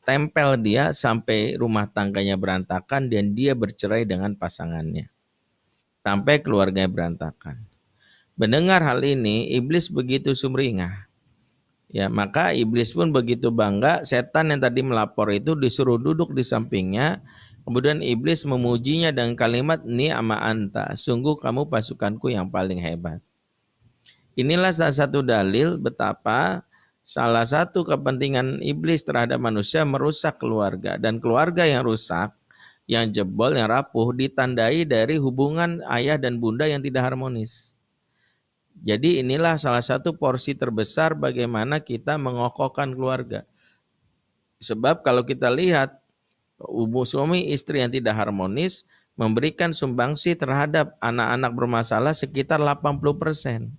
tempel dia sampai rumah tangganya berantakan dan dia bercerai dengan pasangannya. Sampai keluarganya berantakan. Mendengar hal ini, iblis begitu sumringah. Ya, maka iblis pun begitu bangga, setan yang tadi melapor itu disuruh duduk di sampingnya, kemudian iblis memujinya dengan kalimat ni'ma anta, sungguh kamu pasukanku yang paling hebat. Inilah salah satu dalil betapa salah satu kepentingan iblis terhadap manusia merusak keluarga, dan keluarga yang rusak, yang jebol, yang rapuh ditandai dari hubungan ayah dan bunda yang tidak harmonis. Jadi inilah salah satu porsi terbesar bagaimana kita mengokohkan keluarga. Sebab kalau kita lihat suami istri yang tidak harmonis memberikan sumbangsi terhadap anak-anak bermasalah sekitar 80%.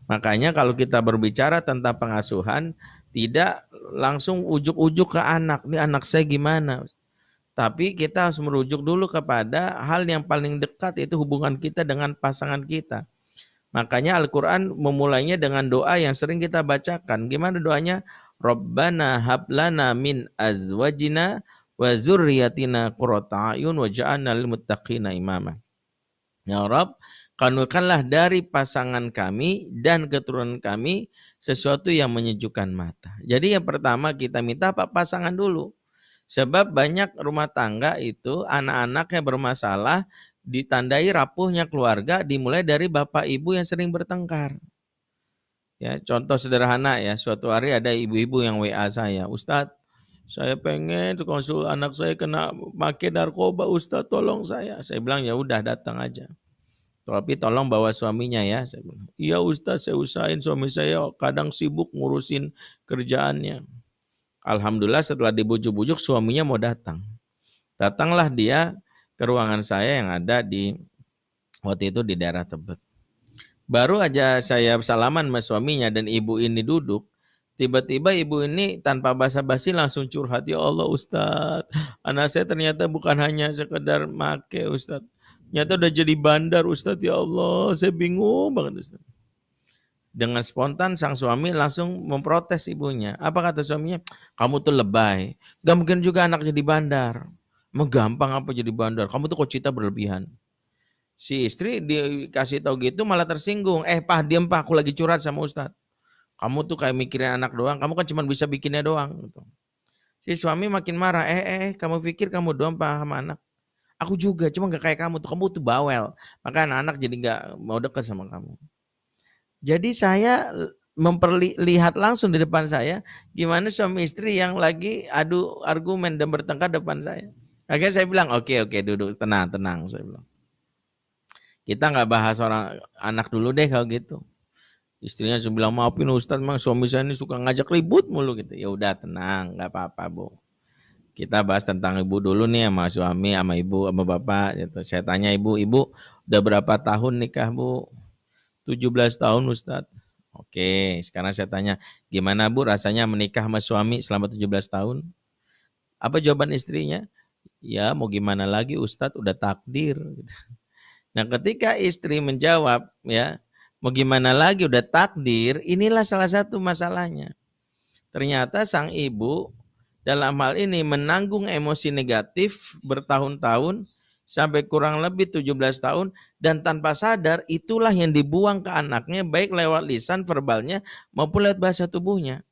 Makanya kalau kita berbicara tentang pengasuhan, tidak langsung ujuk-ujuk ke anak, ini anak saya gimana. Tapi kita harus merujuk dulu kepada hal yang paling dekat, yaitu hubungan kita dengan pasangan kita. Makanya Al-Quran memulainya dengan doa yang sering kita bacakan. Gimana doanya? Rabbana hablana min azwajina wa zurriyatina qurrata a'yun waj'alna lil muttaqina imama. Ya Rabb, kanukanlah dari pasangan kami dan keturunan kami sesuatu yang menyejukkan mata. Jadi yang pertama kita minta pasangan dulu. Sebab banyak rumah tangga itu anak-anaknya bermasalah, ditandai rapuhnya keluarga dimulai dari bapak ibu yang sering bertengkar. Ya, contoh sederhana ya, suatu hari ada ibu-ibu yang WA saya, Ustadz, saya pengen konsul anak saya kena pakai narkoba, Ustadz tolong saya. Saya bilang ya udah datang aja. Tapi tolong bawa suaminya ya. Saya bilang, iya Ustadz, saya usahain, suami saya kadang sibuk ngurusin kerjaannya. Alhamdulillah setelah dibujuk-bujuk suaminya mau datang. Datanglah dia ke ruangan saya yang ada di waktu itu di daerah Tebet. Baru aja saya salaman sama suaminya dan ibu ini duduk, tiba-tiba ibu ini tanpa basa-basi langsung curhat, ya Allah Ustadz, anak saya ternyata bukan hanya sekedar make Ustadz, ternyata udah jadi bandar Ustadz, ya Allah saya bingung banget Ustadz. Dengan spontan sang suami langsung memprotes ibunya. Apa kata suaminya? Kamu tuh lebay, gak mungkin juga anak jadi bandar. Gampang apa jadi bandar? Kamu tuh kok cita berlebihan. Si istri dikasih tahu gitu malah tersinggung. Pak, diam Pak, aku lagi curhat sama Ustadz. Kamu tuh kayak mikirin anak doang. Kamu kan cuma bisa bikinnya doang. Si suami makin marah. Kamu pikir kamu doang paham anak? Aku juga, cuma gak kayak kamu tuh. Kamu tuh bawel. Maka anak-anak jadi gak mau dekat sama kamu. Jadi saya memperlihat langsung di depan saya gimana suami istri yang lagi adu argumen dan bertengkar depan saya. Akhirnya saya bilang, oke, duduk, tenang, saya bilang. Kita nggak bahas orang anak dulu deh kalau gitu. Istrinya bilang, maafin Ustadz, memang suami saya ini suka ngajak ribut mulu gitu. Ya udah tenang, nggak apa-apa Bu. Kita bahas tentang ibu dulu nih, sama suami, sama ibu, sama bapak. Gitu. Saya tanya ibu udah berapa tahun nikah bu? 17 tahun Ustadz. Oke, sekarang saya tanya, gimana bu rasanya menikah sama suami selama 17 tahun? Apa jawaban istrinya? Ya mau gimana lagi Ustadz, udah takdir. Nah ketika istri menjawab, ya mau gimana lagi udah takdir, inilah salah satu masalahnya. Ternyata sang ibu dalam hal ini menanggung emosi negatif bertahun-tahun sampai kurang lebih 17 tahun dan tanpa sadar itulah yang dibuang ke anaknya baik lewat lisan verbalnya maupun lewat bahasa tubuhnya.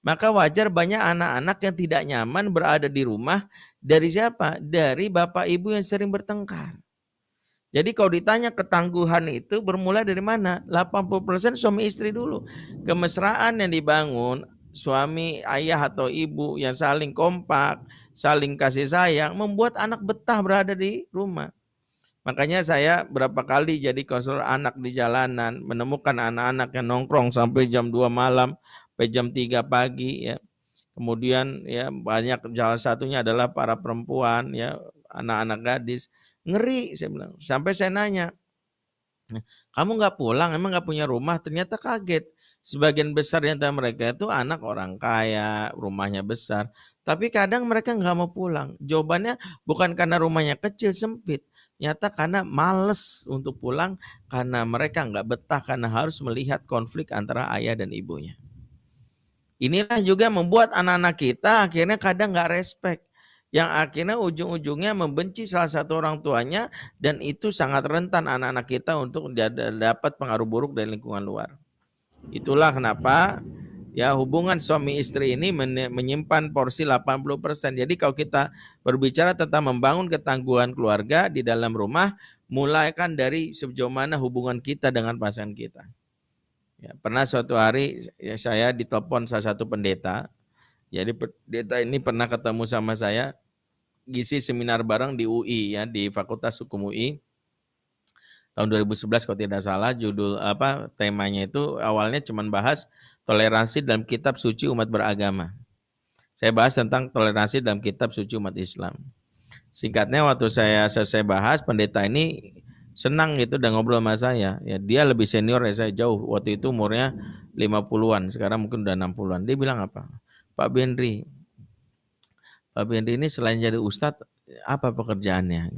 Maka wajar banyak anak-anak yang tidak nyaman berada di rumah dari siapa? Dari bapak ibu yang sering bertengkar. Jadi kalau ditanya ketangguhan itu bermula dari mana? 80% suami istri dulu. Kemesraan yang dibangun suami, ayah atau ibu yang saling kompak, saling kasih sayang membuat anak betah berada di rumah. Makanya saya berapa kali jadi konselor anak di jalanan, menemukan anak-anak yang nongkrong sampai jam 2 malam, sampai jam 3 pagi ya. Kemudian ya banyak, salah satunya adalah para perempuan ya, anak-anak gadis. Ngeri saya bilang. Sampai saya nanya, kamu nggak pulang, emang nggak punya rumah? Ternyata kaget. Sebagian besar di antara mereka itu anak orang kaya, rumahnya besar. Tapi kadang mereka nggak mau pulang. Jawabannya bukan karena rumahnya kecil, sempit. Nyata karena males untuk pulang, karena mereka nggak betah, karena harus melihat konflik antara ayah dan ibunya. Inilah juga membuat anak-anak kita akhirnya kadang nggak respect. Yang akhirnya ujung-ujungnya membenci salah satu orang tuanya, dan itu sangat rentan anak-anak kita untuk dapat pengaruh buruk dari lingkungan luar. Itulah kenapa ya hubungan suami istri ini menyimpan porsi 80%. Jadi kalau kita berbicara tentang membangun ketangguhan keluarga di dalam rumah, mulaikan dari sejauh mana hubungan kita dengan pasangan kita. Ya, pernah suatu hari ya, saya ditelepon salah satu pendeta. Jadi pendeta ini pernah ketemu sama saya, ngisi seminar bareng di UI ya, di Fakultas Hukum UI. Tahun 2011 kalau tidak salah, judul temanya itu awalnya cuma bahas toleransi dalam kitab suci umat beragama. Saya bahas tentang toleransi dalam kitab suci umat Islam. Singkatnya waktu saya selesai bahas, pendeta ini senang gitu dan ngobrol sama saya. Ya, dia lebih senior dari saya jauh. Waktu itu umurnya 50-an, sekarang mungkin udah 60-an. Dia bilang apa? Pak Benri ini selain jadi ustadz, apa pekerjaannya?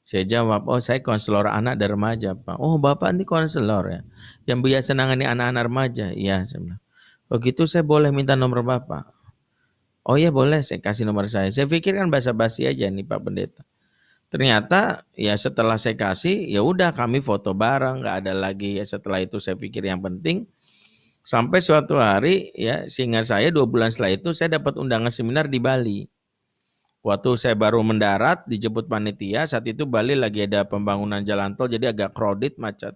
Saya jawab, oh saya konselor anak dan remaja Pak. Oh Bapak ini konselor ya, yang biasa nangani anak-anak remaja. Iya, saya bilang. Oh gitu, saya boleh minta nomor Bapak? Oh iya boleh, saya kasih nomor saya. Saya pikir kan basa-basi aja nih Pak Pendeta. Ternyata ya setelah saya kasih, ya udah kami foto bareng, nggak ada lagi. Ya setelah itu saya pikir yang penting. Sampai suatu hari ya, seingat saya 2 bulan setelah itu saya dapat undangan seminar di Bali. Waktu saya baru mendarat, dijemput panitia, saat itu Bali lagi ada pembangunan jalan tol, jadi agak crowded, macet.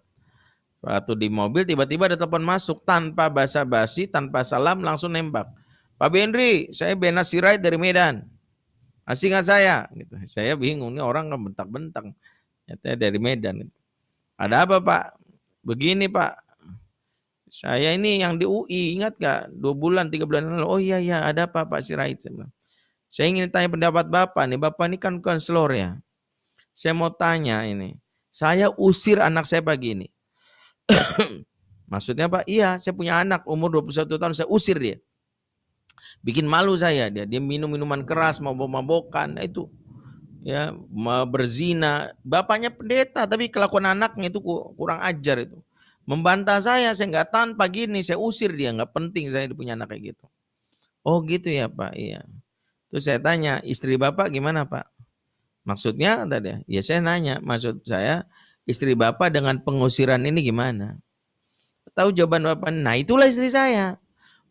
Waktu di mobil, tiba-tiba ada telepon masuk, tanpa basa-basi, tanpa salam, langsung nembak. Pak Benri, saya Benas Sirait dari Medan. Masih nggak saya? Gitu. Saya bingung, ini orang bentak-bentak. Nyatanya dari Medan. Gitu. Ada apa Pak? Begini Pak, saya ini yang di UI, ingat gak? 2 bulan, 3 bulan lalu. Oh iya, ada apa Pak Sirait? Saya ingin tanya pendapat Bapak nih. Bapak ini kan konselor ya. Saya mau tanya ini. Saya usir anak saya pagi ini. Maksudnya Pak? Iya, saya punya anak umur 21 tahun. Saya usir dia. Bikin malu saya. Dia minum minuman keras, mabok-mabokan. Itu. Ya, berzina. Bapaknya pendeta, tapi kelakuan anaknya itu kurang ajar itu. Membantah saya nggak tahan pagi ini. Saya usir dia. Nggak penting saya punya anak kayak gitu. Oh gitu ya Pak? Iya. Terus saya tanya, istri Bapak gimana Pak? Maksudnya tadi ya saya nanya, maksud saya istri Bapak dengan pengusiran ini gimana? Tahu jawaban Bapak? Nah itulah istri saya.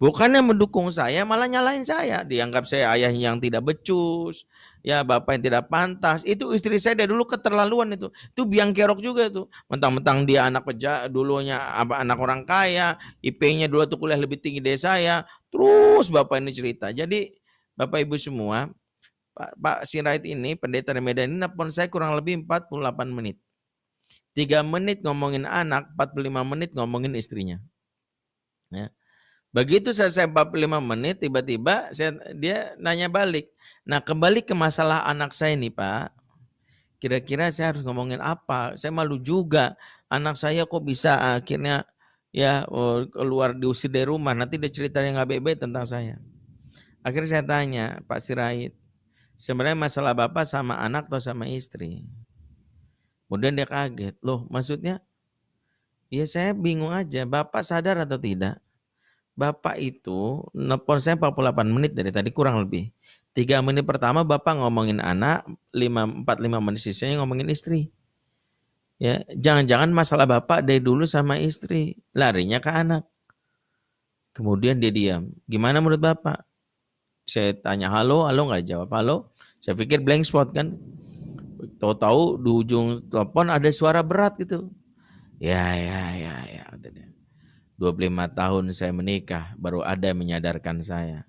Bukannya mendukung saya, malah nyalain saya. Dianggap saya ayah yang tidak becus, ya bapak yang tidak pantas. Itu istri saya dari dulu keterlaluan itu. Itu biang kerok juga itu. Mentang-mentang dia anak dulunya anak orang kaya, IP-nya dulu tuh kuliah lebih tinggi dari saya. Terus bapak ini cerita. Jadi Bapak Ibu semua, Pak Sirait ini, pendeta dari Medan ini nelpon saya kurang lebih 48 menit. 3 menit ngomongin anak, 45 menit ngomongin istrinya. Ya. Begitu selesai 45 menit, tiba-tiba dia nanya balik. Nah, kembali ke masalah anak saya nih, Pak. Kira-kira saya harus ngomongin apa? Saya malu juga. Anak saya kok bisa akhirnya ya keluar, diusir dari rumah. Nanti dia cerita yang nggak baik-baik tentang saya. Akhirnya saya tanya, Pak Sirait, sebenarnya masalah Bapak sama anak atau sama istri? Kemudian dia kaget. Loh, maksudnya? Ya saya bingung aja. Bapak sadar atau tidak? Bapak itu nelpon saya 48 menit dari tadi kurang lebih. 3 menit pertama Bapak ngomongin anak, 45 menit sisanya ngomongin istri. Ya, jangan-jangan masalah Bapak dari dulu sama istri, larinya ke anak. Kemudian dia diam. Gimana menurut Bapak? Saya tanya halo nggak jawab halo. Saya pikir blank spot kan. Tahu-tahu di ujung telepon ada suara berat gitu. Ya. 25 tahun saya menikah, baru ada yang menyadarkan saya.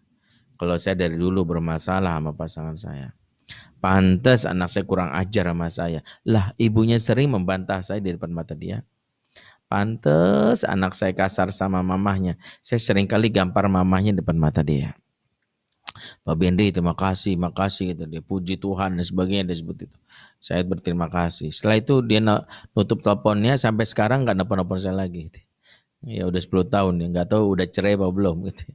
Kalau saya dari dulu bermasalah sama pasangan saya. Pantas anak saya kurang ajar sama saya. Lah, ibunya sering membantah saya di depan mata dia. Pantas anak saya kasar sama mamahnya. Saya sering kali gampar mamahnya di depan mata dia. Pak Bendi, terima kasih gitu dia. Puji Tuhan dan sebagainya, dia sebut itu. Saya berterima kasih. Setelah itu dia nutup teleponnya, sampai sekarang nggak nelpon saya lagi. Ya udah 10 tahun ya, nggak tahu udah cerai apa belum gitu.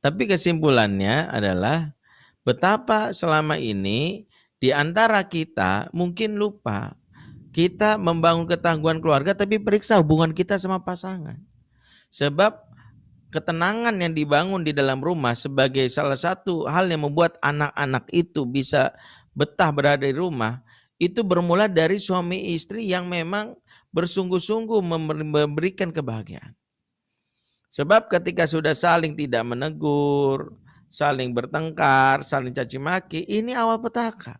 Tapi kesimpulannya adalah betapa selama ini di antara kita mungkin lupa kita membangun ketangguhan keluarga, tapi periksa hubungan kita sama pasangan. Sebab ketenangan yang dibangun di dalam rumah sebagai salah satu hal yang membuat anak-anak itu bisa betah berada di rumah, itu bermula dari suami istri yang memang bersungguh-sungguh memberikan kebahagiaan. Sebab ketika sudah saling tidak menegur, saling bertengkar, saling caci maki, ini awal petaka.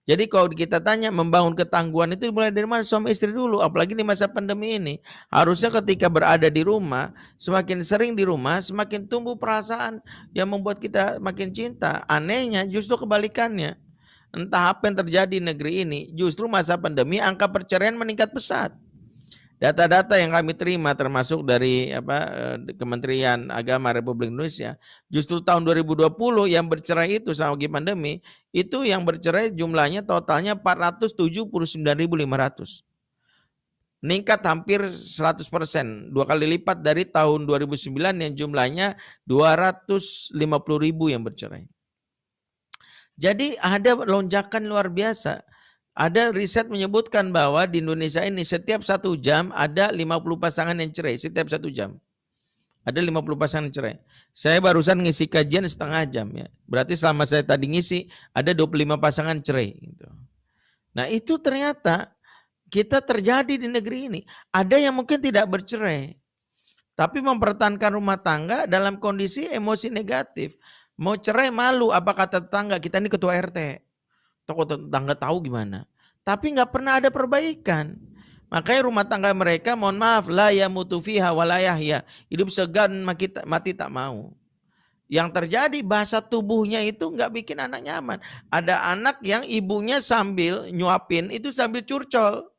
Jadi kalau kita tanya membangun ketangguhan itu mulai dari mana? Suami istri dulu, apalagi di masa pandemi ini. Harusnya ketika berada di rumah, semakin sering di rumah, semakin tumbuh perasaan yang membuat kita makin cinta. Anehnya justru kebalikannya. Entah apa yang terjadi di negeri ini, justru masa pandemi angka perceraian meningkat pesat. Data-data yang kami terima termasuk dari Kementerian Agama Republik Indonesia, justru tahun 2020 yang bercerai itu sama pandemi, itu yang bercerai jumlahnya totalnya 479.500. Meningkat hampir 100%, 2 kali lipat dari tahun 2009 yang jumlahnya 250.000 yang bercerai. Jadi ada lonjakan luar biasa. Ada riset menyebutkan bahwa di Indonesia ini setiap 1 jam ada 50 pasangan yang cerai. Setiap 1 jam ada 50 pasangan yang cerai. Saya barusan ngisi kajian setengah jam ya. Berarti selama saya tadi ngisi ada 25 pasangan cerai. Gitu. Nah itu ternyata kita terjadi di negeri ini. Ada yang mungkin tidak bercerai, tapi mempertahankan rumah tangga dalam kondisi emosi negatif. Mau cerai malu, apa kata tetangga, kita ini ketua RT. Toko tetangga tahu gimana. Tapi nggak pernah ada perbaikan. Makanya rumah tangga mereka, mohon maaf, la yamutu fiha wa la yahya. Hidup segan mati tak mau. Yang terjadi bahasa tubuhnya itu nggak bikin anak nyaman. Ada anak yang ibunya sambil nyuapin itu sambil curcol.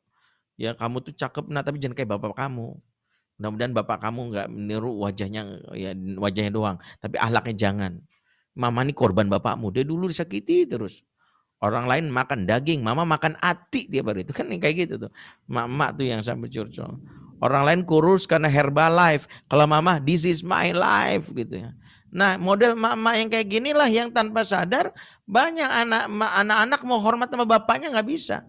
Ya kamu tuh cakep nah, tapi jangan kayak bapak kamu. Mudah-mudahan bapak kamu nggak meniru wajahnya, ya wajahnya doang, tapi akhlaknya jangan. Mama ini korban bapakmu, dia dulu disakiti terus. Orang lain makan daging, mama makan ati dia baru itu kan kayak gitu tuh. Mama tuh yang sambil curcol. Orang lain kurus karena Herbalife. Kalau mama this is my life gitu ya. Nah model mama yang kayak ginilah yang tanpa sadar banyak anak-anak mau hormat sama bapaknya nggak bisa.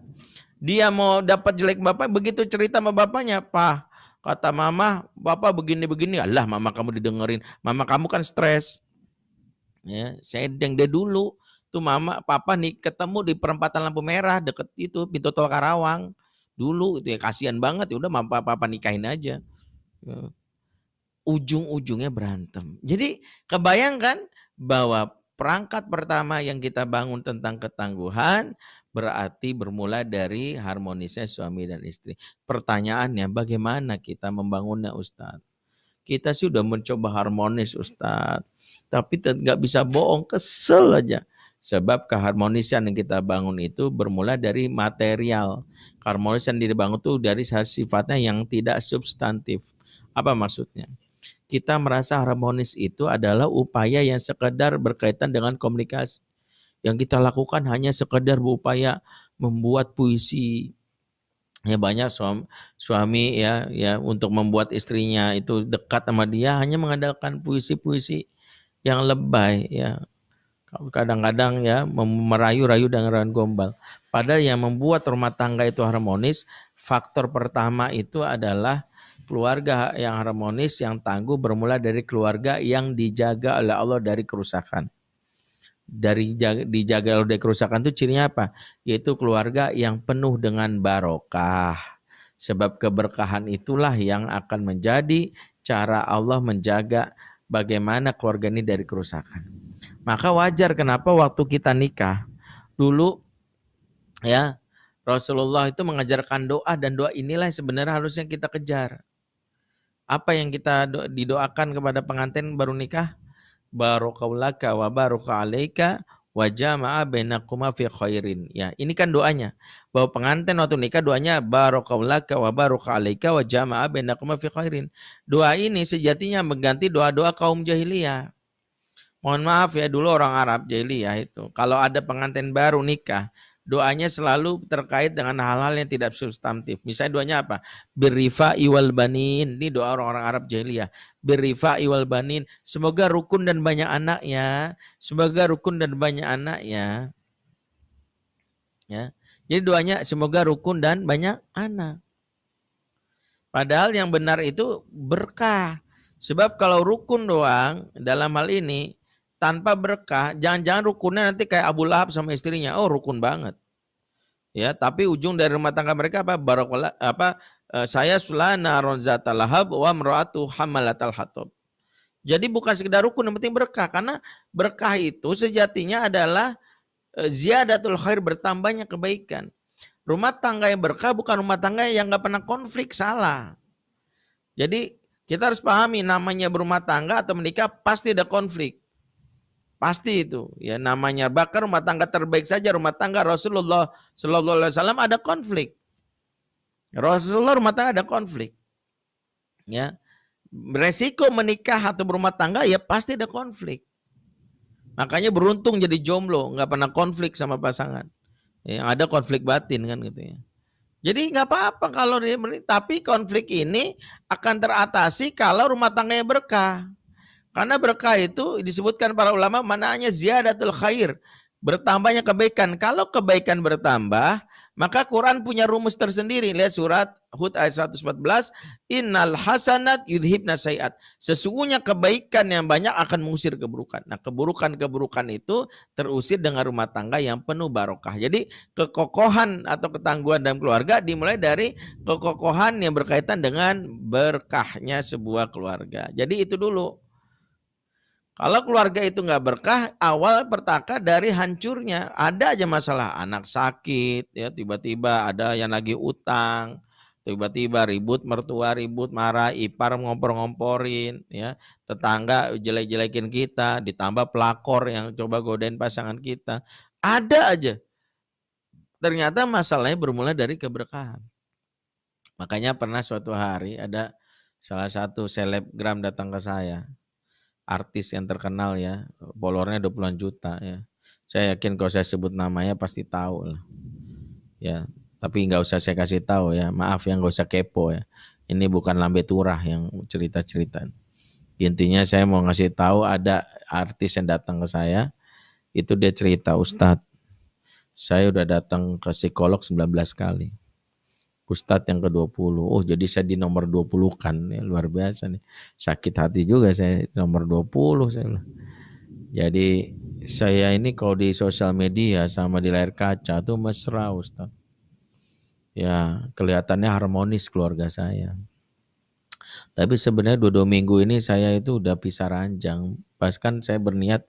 Dia mau dapat jelek bapak, begitu cerita sama bapaknya, Pak kata mama bapak begini-begini. Alah mama kamu didengerin, mama kamu kan stres. Ya, saya yang dia dulu. Tuh papa nih ketemu di perempatan lampu merah deket itu pintu tol Karawang dulu itu ya, kasihan banget ya udah papa nikahin aja. Ujung-ujungnya berantem. Jadi kebayangkan bahwa perangkat pertama yang kita bangun tentang ketangguhan berarti bermula dari harmonisnya suami dan istri. Pertanyaannya bagaimana kita membangunnya Ustadz? Kita sudah mencoba harmonis Ustadz, tapi nggak bisa bohong, kesel aja. Sebab keharmonisan yang kita bangun itu bermula dari material. Keharmonisan yang dibangun itu dari sifatnya yang tidak substantif. Apa maksudnya? kita merasa harmonis itu adalah upaya yang sekedar berkaitan dengan komunikasi. Yang kita lakukan hanya sekedar berupaya membuat puisi. Ya banyak suami ya untuk membuat istrinya itu dekat sama dia hanya mengandalkan puisi-puisi yang lebay ya. Kadang-kadang ya merayu-rayu dengan gombal. Padahal yang membuat rumah tangga itu harmonis, faktor pertama itu adalah keluarga yang harmonis, yang tangguh bermula dari keluarga yang dijaga oleh Allah dari kerusakan. Dijaga oleh kerusakan itu cirinya apa? Yaitu keluarga yang penuh dengan barokah. Sebab keberkahan itulah yang akan menjadi cara Allah menjaga bagaimana keluarga ini dari kerusakan. Maka wajar kenapa waktu kita nikah dulu ya Rasulullah itu mengajarkan doa, dan doa inilah sebenarnya harusnya kita kejar. Apa yang kita didoakan kepada pengantin baru nikah? Barokaulaka wa baraka alaika wa jama'a bainakuma fi khairin. Ya, ini kan doanya. Bahwa pengantin waktu nikah doanya barokaulaka wa baraka alaika wa jama'a bainakuma fi khairin. Doa ini sejatinya mengganti doa-doa kaum jahiliyah. Mohon maaf ya, dulu orang Arab jahiliyah itu kalau ada pengantin baru nikah, doanya selalu terkait dengan hal-hal yang tidak substantif. Misalnya doanya apa? Birrifa'i wal banin. Ini doa orang-orang Arab jahiliyah. Birrifa'i wal banin. Semoga rukun dan banyak anaknya. Semoga rukun dan banyak anaknya. Ya. Jadi doanya semoga rukun dan banyak anak. Padahal yang benar itu berkah. Sebab kalau rukun doang dalam hal ini tanpa berkah, jangan-jangan rukunnya nanti kayak Abu Lahab sama istrinya. Oh, rukun banget. Ya, tapi ujung dari rumah tangga mereka apa? Barakallah saya sulana ronzata lahab wa mraatu hamalatal hatab. Jadi bukan sekedar rukun, yang penting berkah, karena berkah itu sejatinya adalah ziyadatul khair, bertambahnya kebaikan. Rumah tangga yang berkah bukan rumah tangga yang enggak pernah konflik, salah. Jadi kita harus pahami namanya berumah tangga atau menikah pasti ada konflik. Pasti itu, ya namanya. Bahkan rumah tangga terbaik saja, rumah tangga Rasulullah Sallallahu Alaihi Wasallam ada konflik. Rasulullah rumah tangga ada konflik. Ya, resiko menikah atau berumah tangga ya pasti ada konflik. Makanya beruntung jadi jomblo, nggak pernah konflik sama pasangan. Yang ada konflik batin kan gitu ya. Jadi nggak apa-apa kalau tapi konflik ini akan teratasi kalau rumah tangganya berkah. Karena berkah itu disebutkan para ulama mananya ziyadatul khair, bertambahnya kebaikan. Kalau kebaikan bertambah, maka Quran punya rumus tersendiri. Lihat surat Hud ayat 114, innal hasanat yudhibna sayiat. Sesungguhnya kebaikan yang banyak akan mengusir keburukan. Nah, keburukan-keburukan itu terusir dengan rumah tangga yang penuh barokah. Jadi kekokohan atau ketangguhan dalam keluarga dimulai dari kekokohan yang berkaitan dengan berkahnya sebuah keluarga. Jadi itu dulu. Kalau keluarga itu nggak berkah, awal pertaka dari hancurnya. Ada aja masalah, anak sakit, ya tiba-tiba ada yang lagi utang, tiba-tiba ribut mertua, ribut marah, ipar ngompor-ngomporin, ya tetangga jelek-jelekin kita, ditambah pelakor yang coba godain pasangan kita. Ada aja. Ternyata masalahnya bermula dari keberkahan. Makanya pernah suatu hari ada salah satu selebgram datang ke saya. Artis yang terkenal ya, followernya 20-an juta ya. Saya yakin kalau saya sebut namanya pasti tahu lah. Ya, tapi nggak usah saya kasih tahu ya. Maaf ya, nggak usah kepo ya. Ini bukan lambe turah yang cerita-cerita. Intinya saya mau ngasih tahu ada artis yang datang ke saya. Itu dia cerita, Ustadz, saya udah datang ke psikolog 19 kali. Ustadz yang ke-20. Oh, jadi saya di nomor 20 kan. Ya, luar biasa nih. Sakit hati juga saya nomor 20 saya. Jadi saya ini kalau di sosial media sama di layar kaca tuh mesra, Ustadz. Ya, kelihatannya harmonis keluarga saya. Tapi sebenarnya 2 minggu ini saya itu udah pisah ranjang. Pas kan saya berniat,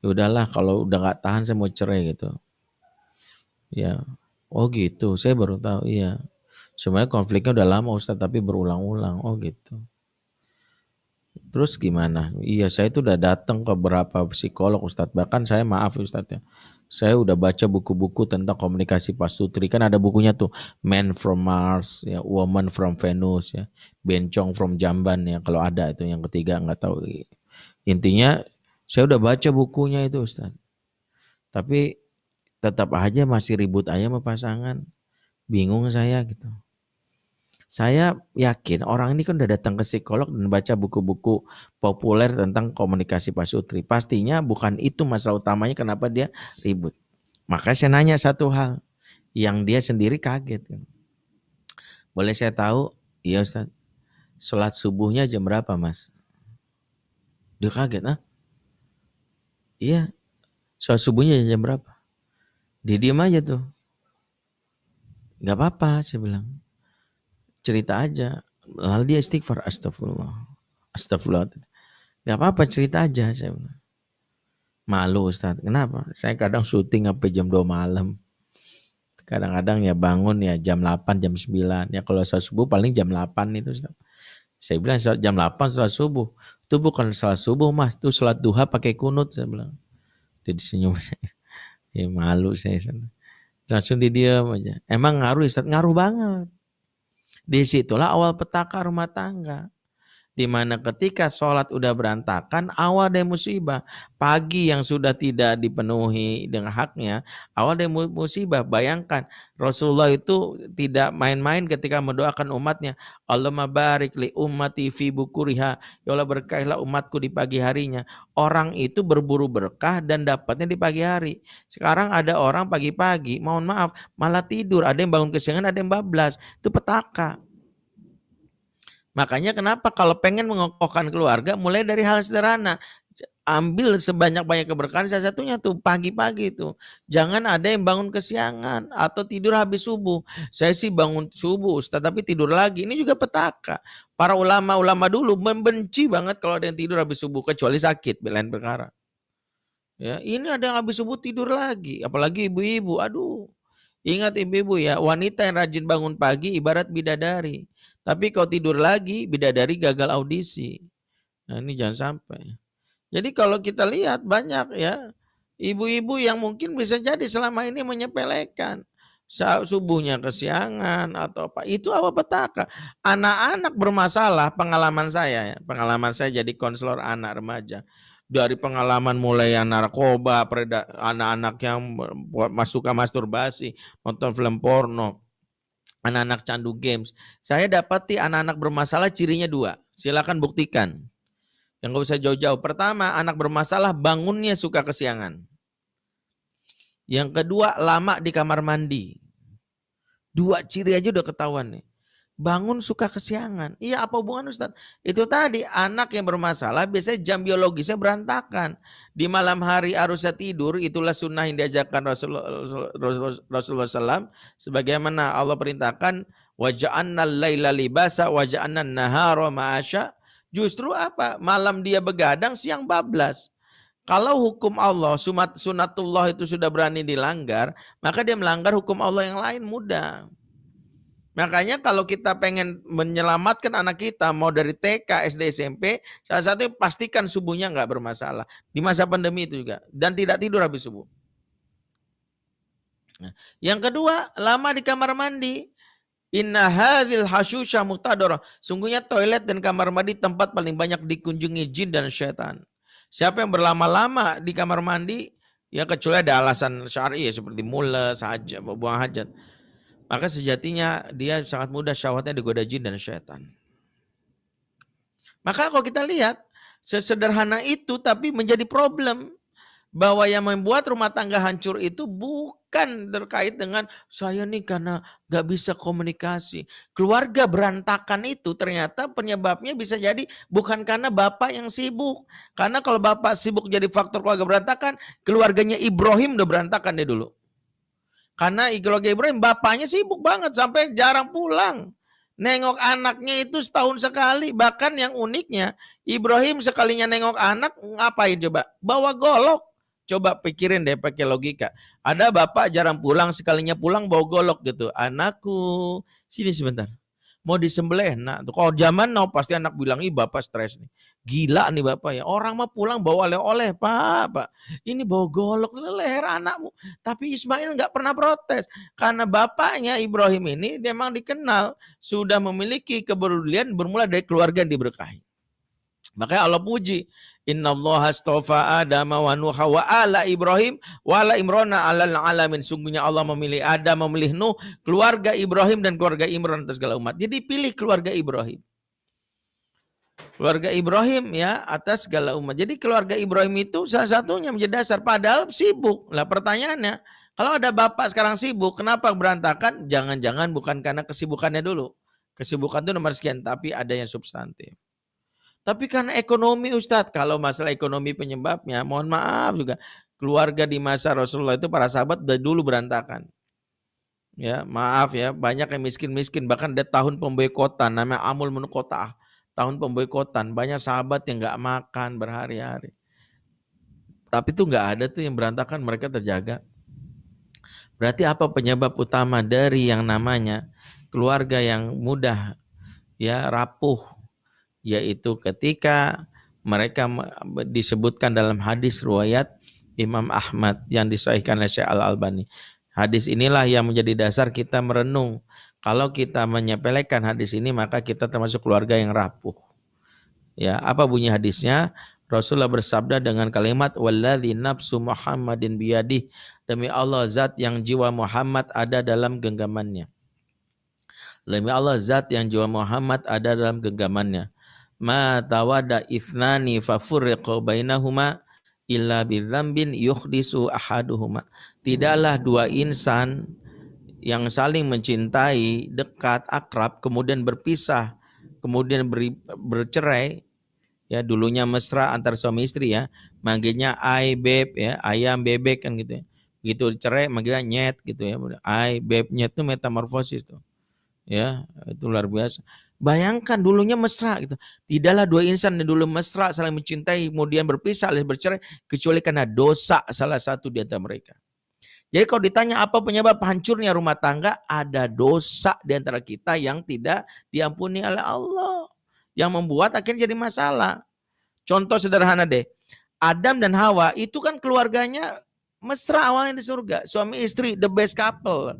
ya udahlah kalau udah gak tahan saya mau cerai gitu. Ya, oh gitu. Saya baru tahu, iya. Sebenarnya konfliknya udah lama Ustadz, tapi berulang-ulang. Oh gitu. Terus gimana? Iya, saya itu udah datang ke beberapa psikolog Ustadz. Bahkan saya maaf Ustadz ya, saya udah baca buku-buku tentang komunikasi pasutri. Kan ada bukunya tuh, Man from Mars, ya, Woman from Venus, ya, Bencong from Jamban, ya. Kalau ada itu yang ketiga nggak tahu. Intinya saya udah baca bukunya itu Ustadz. Tapi tetap aja masih ribut aja sama pasangan. Bingung saya gitu. Saya yakin orang ini kan udah datang ke psikolog dan baca buku-buku populer tentang komunikasi pasutri. Pastinya bukan itu masalah utamanya kenapa dia ribut. Maka saya nanya satu hal yang dia sendiri kaget. Boleh saya tahu? Iya Ustaz. Sholat subuhnya jam berapa Mas? Dia kaget. Iya. Sholat subuhnya jam berapa? Dia diam aja tuh. Gak apa-apa saya bilang. Cerita aja. Lalu dia istighfar, astagfirullah. Astagfirullah. Gak apa-apa cerita aja. Saya bilang. Malu Ustaz. Kenapa? Saya kadang syuting sampai jam 2 malam. Kadang-kadang ya bangun ya jam 8, jam 9. Ya kalau sholat subuh paling jam 8 itu Ustaz. Saya bilang jam 8 sholat subuh. Itu bukan sholat subuh Mas. Itu sholat duha pakai kunut. Saya bilang. Dia disenyum. Ya malu saya. Langsung didiam aja. Emang ngaruh Ustaz? Ngaruh banget. Disitulah awal petaka rumah tangga. Dimana ketika sholat udah berantakan, awal dari musibah. Pagi yang sudah tidak dipenuhi dengan haknya, awal dari musibah. Bayangkan, Rasulullah itu tidak main-main ketika mendoakan umatnya. Allahumma barik li ummati fi bukuriha. Ya Allah berkahilah umatku di pagi harinya. Orang itu berburu berkah dan dapatnya di pagi hari. Sekarang ada orang pagi-pagi, mohon maaf, malah tidur. Ada yang bangun kesiangan, ada yang bablas. Itu petaka. Makanya kenapa kalau pengen mengokohkan keluarga mulai dari hal sederhana. Ambil sebanyak-banyak keberkahan, salah satunya tuh pagi-pagi tuh. Jangan ada yang bangun kesiangan atau tidur habis subuh. Saya sih bangun subuh Ustaz tapi tidur lagi. Ini juga petaka. Para ulama-ulama dulu membenci banget kalau ada yang tidur habis subuh kecuali sakit, lain perkara. Ya, ini ada yang habis subuh tidur lagi, apalagi ibu-ibu. Aduh. Ingat ibu-ibu ya, wanita yang rajin bangun pagi ibarat bidadari. Tapi kalau tidur lagi, bidadari gagal audisi. Nah ini jangan sampai. Jadi kalau kita lihat banyak ya, ibu-ibu yang mungkin bisa jadi selama ini menyepelekan. Subuhnya kesiangan atau apa. Itu apa petaka. Anak-anak bermasalah, pengalaman saya jadi konselor anak remaja. Dari pengalaman mulai yang narkoba, anak-anak yang suka masturbasi, nonton film porno, anak-anak candu games. Saya dapati anak-anak bermasalah cirinya 2. Silakan buktikan. Yang gak usah jauh-jauh. Pertama, anak bermasalah bangunnya suka kesiangan. Yang kedua, lama di kamar mandi. 2 ciri aja udah ketahuan nih. Bangun suka kesiangan. Iya apa hubungan Ustaz? Itu tadi anak yang bermasalah biasanya jam biologisnya berantakan. Di malam hari harusnya tidur, itulah sunnah yang diajarkan Rasulullah SAW. Sebagaimana Allah perintahkan, waja'annal laila libasa waja'annan nahara ma'asya. Justru apa? Malam dia begadang, siang bablas. Kalau hukum Allah, sunatullah itu sudah berani dilanggar, maka dia melanggar hukum Allah yang lain mudah. Makanya kalau kita pengen menyelamatkan anak kita mau dari TK, SD, SMP, salah satu pastikan subuhnya nggak bermasalah. Di masa pandemi itu juga. Dan tidak tidur habis subuh. Nah, yang kedua, lama di kamar mandi. Inna hadhil hasyusha muqtadarah. Sungguhnya toilet dan kamar mandi tempat paling banyak dikunjungi jin dan syaitan. Siapa yang berlama-lama di kamar mandi, ya kecuali ada alasan syar'i seperti mules, hajat, buang hajat. Maka sejatinya dia sangat mudah syahwatnya digoda jin dan syaitan. Maka kalau kita lihat, sesederhana itu tapi menjadi problem. Bahwa yang membuat rumah tangga hancur itu bukan terkait dengan saya nih karena gak bisa komunikasi. Keluarga berantakan itu ternyata penyebabnya bisa jadi bukan karena bapak yang sibuk. Karena kalau bapak sibuk jadi faktor keluarga berantakan, keluarganya Ibrahim udah berantakan deh dulu. Karena keluarga Ibrahim bapaknya sibuk banget sampai jarang pulang. Nengok anaknya itu setahun sekali. Bahkan yang uniknya Ibrahim sekalinya nengok anak ngapain coba? Bawa golok. Coba pikirin deh pakai logika. Ada bapak jarang pulang, sekalinya pulang bawa golok gitu. Anakku, sini sebentar. mau disembelih. Nah, kalau zaman now pasti anak bilang, ih bapak stres nih. Gila nih bapak ya. Orang mah pulang bawa oleh-oleh, Pak. Ini bawa golok leher anakmu. Tapi Ismail nggak pernah protes. Karena bapaknya Ibrahim ini memang dikenal sudah memiliki kepedulian bermula dari keluarga yang diberkahi. Makanya Allah puji, innallaha astafa Adam wa Nuha wa ala Ibrahim wa ala Imrana alal alamin. Sungguhnya Allah memilih Adam, memilih Nuh, keluarga Ibrahim dan keluarga Imran atas segala umat. Jadi pilih keluarga Ibrahim. Keluarga Ibrahim ya atas segala umat. Jadi keluarga Ibrahim itu salah satunya menjadi dasar. Padahal sibuk. Lah pertanyaannya, kalau ada bapak sekarang sibuk, kenapa berantakan? Jangan-jangan bukan karena kesibukannya dulu. Kesibukan itu nomor sekian, tapi ada yang substantif. Tapi karena ekonomi Ustadz, kalau masalah ekonomi penyebabnya, mohon maaf juga, keluarga di masa Rasulullah itu para sahabat udah dulu berantakan. Ya, maaf ya, banyak yang miskin-miskin, bahkan ada tahun pemboikotan, namanya Amul Munqota'ah, tahun pemboikotan, banyak sahabat yang nggak makan berhari-hari. Tapi itu nggak ada tuh yang berantakan, mereka terjaga. Berarti apa penyebab utama dari yang namanya keluarga yang mudah ya rapuh? Yaitu ketika mereka disebutkan dalam hadis riwayat Imam Ahmad yang disahihkan oleh Syekh Al-Albani. Hadis inilah yang menjadi dasar kita merenung. Kalau kita menyepelekan hadis ini, maka kita termasuk keluarga yang rapuh. Ya, apa bunyi hadisnya? Rasulullah bersabda dengan kalimat walladzi nafsu Muhammadin biyadih, demi Allah zat yang jiwa Muhammad ada dalam genggamannya. Demi Allah zat yang jiwa Muhammad ada dalam genggamannya. Ma tawada ithnani fafurriqu bainahuma illa bidzambin yuhdisu ahaduhuma. Tidaklah dua insan yang saling mencintai, dekat, akrab, kemudian berpisah, kemudian bercerai, ya dulunya mesra antar suami istri ya, manggilnya ai beb ya, ayam bebek kan gitu ya. Begitu cerai manggilnya nyet gitu ya. Ai beb nyet itu metamorfosis tuh. Ya, itu luar biasa. Bayangkan dulunya mesra gitu. Tidaklah dua insan yang dulu mesra saling mencintai kemudian berpisah alias bercerai kecuali karena dosa salah satu di antara mereka. Jadi kalau ditanya apa penyebab hancurnya rumah tangga, ada dosa di antara kita yang tidak diampuni oleh Allah, yang membuat akhirnya jadi masalah. Contoh sederhana deh. Adam dan Hawa itu kan keluarganya mesra awalnya di surga, suami istri, the best couple.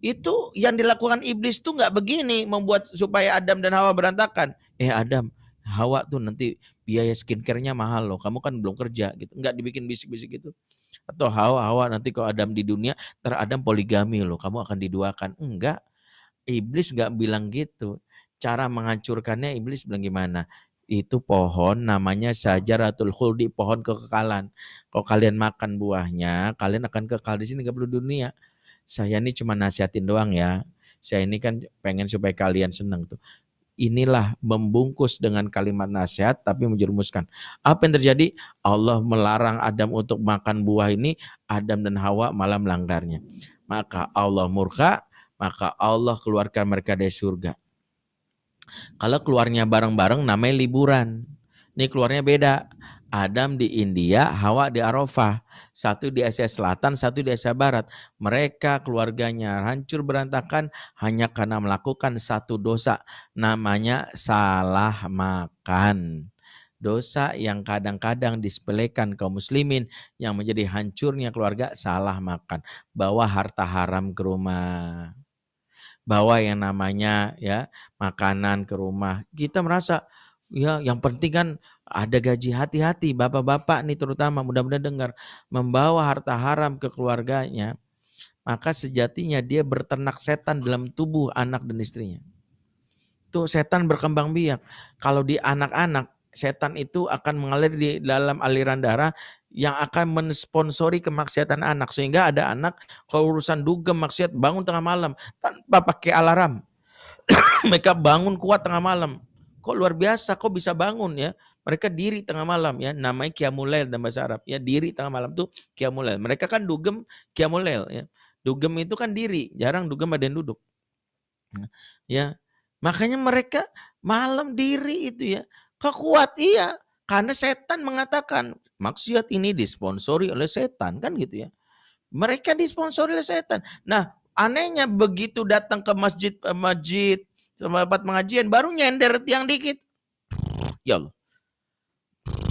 Itu yang dilakukan iblis tuh nggak begini membuat supaya Adam dan Hawa berantakan. Adam, Hawa tuh nanti biaya skincare-nya mahal loh. Kamu kan belum kerja gitu. Nggak dibikin bisik-bisik gitu. Atau Hawa nanti kalau Adam di dunia, Adam poligami loh. Kamu akan diduakan. Enggak. Iblis nggak bilang gitu. Cara menghancurkannya iblis bilang gimana? Itu pohon namanya Syajaratul Khuldi, pohon kekekalan. Kalau kalian makan buahnya, kalian akan kekal di sini, nggak perlu dunia. Saya ini cuma nasihatin doang ya. Saya ini kan pengen supaya kalian senang tuh. Inilah membungkus dengan kalimat nasihat tapi menjerumuskan. Apa yang terjadi? Allah melarang Adam untuk makan buah ini, Adam dan Hawa malah melanggarnya. Maka Allah murka, maka Allah keluarkan mereka dari surga. Kalau keluarnya bareng-bareng namanya liburan. Ini keluarnya beda. Adam di India, Hawa di Arafah. Satu di Asia Selatan, satu di Asia Barat. Mereka keluarganya hancur berantakan hanya karena melakukan satu dosa. Namanya salah makan. Dosa yang kadang-kadang disepelekan kaum muslimin yang menjadi hancurnya keluarga, salah makan. Bawa harta haram ke rumah. Bawa yang namanya ya makanan ke rumah. Kita merasa ya yang penting kan ada gaji. Hati-hati bapak-bapak nih terutama, mudah-mudahan dengar, membawa harta haram ke keluarganya, maka sejatinya dia berternak setan dalam tubuh anak dan istrinya. Tuh setan berkembang biak. Kalau di anak-anak, setan itu akan mengalir di dalam aliran darah yang akan mensponsori kemaksiatan anak. Sehingga ada anak kalau urusan dugem maksiat bangun tengah malam tanpa pakai alarm. Mereka bangun kuat tengah malam. Kok luar biasa, kok bisa bangun ya? Mereka diri tengah malam ya, namanya Qiyamul Lail dalam bahasa Arab ya, diri tengah malam tuh Qiyamul Lail. Mereka kan dugem Qiyamul Lail ya. Dugem itu kan diri, jarang dugem ada yang duduk. Ya. Makanya mereka malam diri itu ya. Kok kuat? Iya, karena setan mengatakan maksiat ini disponsori oleh setan kan gitu ya. Mereka disponsori oleh setan. Nah, anehnya begitu datang ke masjid tempat pengajian baru nyender tiang dikit. Ya Allah.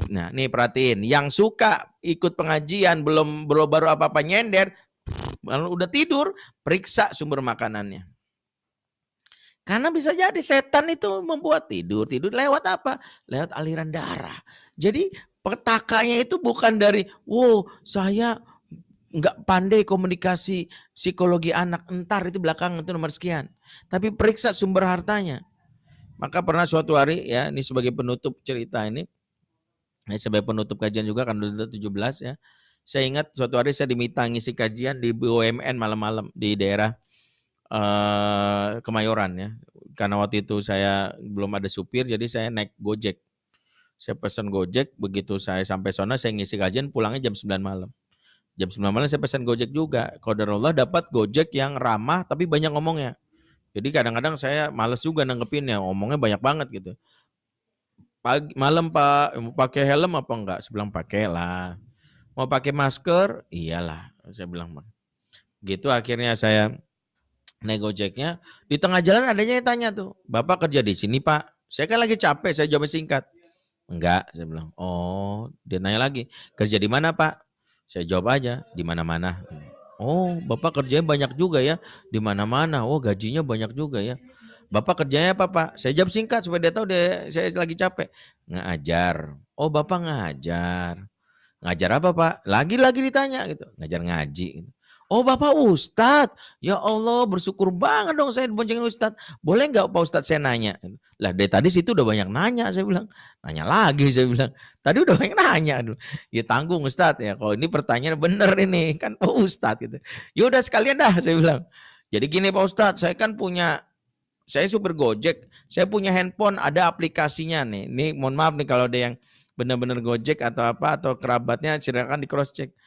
Nah, nih perhatiin, yang suka ikut pengajian belum baru apa-apa nyender, udah tidur, periksa sumber makanannya. Karena bisa jadi setan itu membuat tidur lewat apa? Lewat aliran darah. Jadi petakanya itu bukan dari, wow saya nggak pandai komunikasi psikologi anak, entar itu belakang itu nomor sekian. Tapi periksa sumber hartanya. Maka pernah suatu hari ya, ini sebagai penutup cerita ini, sebagai penutup kajian juga kan udah 17 ya. Saya ingat suatu hari saya diminta ngisi kajian di BUMN malam-malam di daerah Kemayoran ya. Karena waktu itu saya belum ada supir, jadi saya naik Gojek. Saya pesan Gojek, begitu saya sampai sana saya ngisi kajian, pulangnya jam 9 malam. Jam 9 malam saya pesan Gojek juga. Qadarullah dapat Gojek yang ramah tapi banyak ngomongnya. Jadi kadang-kadang saya males juga nanggepinnya, ngomongnya banyak banget gitu. Malam Pak, mau pakai helm apa enggak? Saya bilang pakai lah. Mau pakai masker? Iyalah, saya bilang. Gitu akhirnya saya naik Gojeknya, di tengah jalan adanya yang tanya tuh, Bapak kerja di sini Pak? Saya kan lagi capek, saya jawab singkat. Enggak, saya bilang. Oh, dia nanya lagi, kerja di mana Pak? Saya jawab aja, di mana-mana. Oh, Bapak kerjanya banyak juga ya, di mana-mana. Oh, gajinya banyak juga ya. Bapak kerjanya apa Pak? Saya jawab singkat supaya dia tahu saya lagi capek. Ngajar. Oh, Bapak ngajar. Ngajar apa Pak? Lagi-lagi ditanya gitu. Ngajar ngaji gitu. Oh Bapak Ustadz, ya Allah bersyukur banget dong saya diboncengin Ustadz. Boleh nggak Pak Ustadz saya nanya? Lah dari tadi situ udah banyak nanya, saya bilang. Nanya lagi saya bilang. Tadi udah banyak nanya. Ya tanggung Ustadz ya, kalau ini pertanyaan bener ini kan Pak Ustadz gitu. Ya udah sekalian dah saya bilang. Jadi gini Pak Ustadz, saya supir Gojek, saya punya handphone ada aplikasinya nih. Ini mohon maaf nih kalau ada yang benar-benar Gojek atau apa atau kerabatnya silakan di cross check.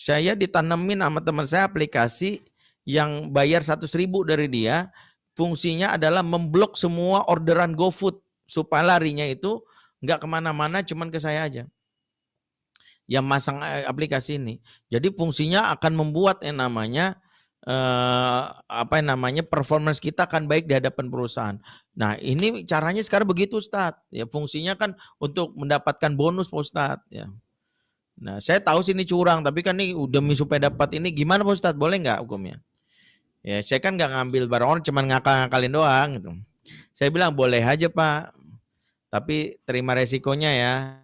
Saya ditanemin sama teman saya aplikasi yang bayar 100.000 dari dia, fungsinya adalah memblok semua orderan GoFood supaya larinya itu nggak kemana-mana, cuman ke saya aja. Yang masang aplikasi ini. Jadi fungsinya akan membuat yang namanya performance kita akan baik di hadapan perusahaan. Nah ini caranya sekarang begitu Ustadz. Ya fungsinya kan untuk mendapatkan bonus Pak Ustadz. Ya. Nah, saya tahu sini curang, tapi kan nih demi supaya dapat ini gimana Pak Ustadz? Boleh nggak hukumnya? Ya, saya kan nggak ngambil barang orang, cuma ngakal-ngakalin doang gitu. Saya bilang boleh aja Pak, tapi terima resikonya ya.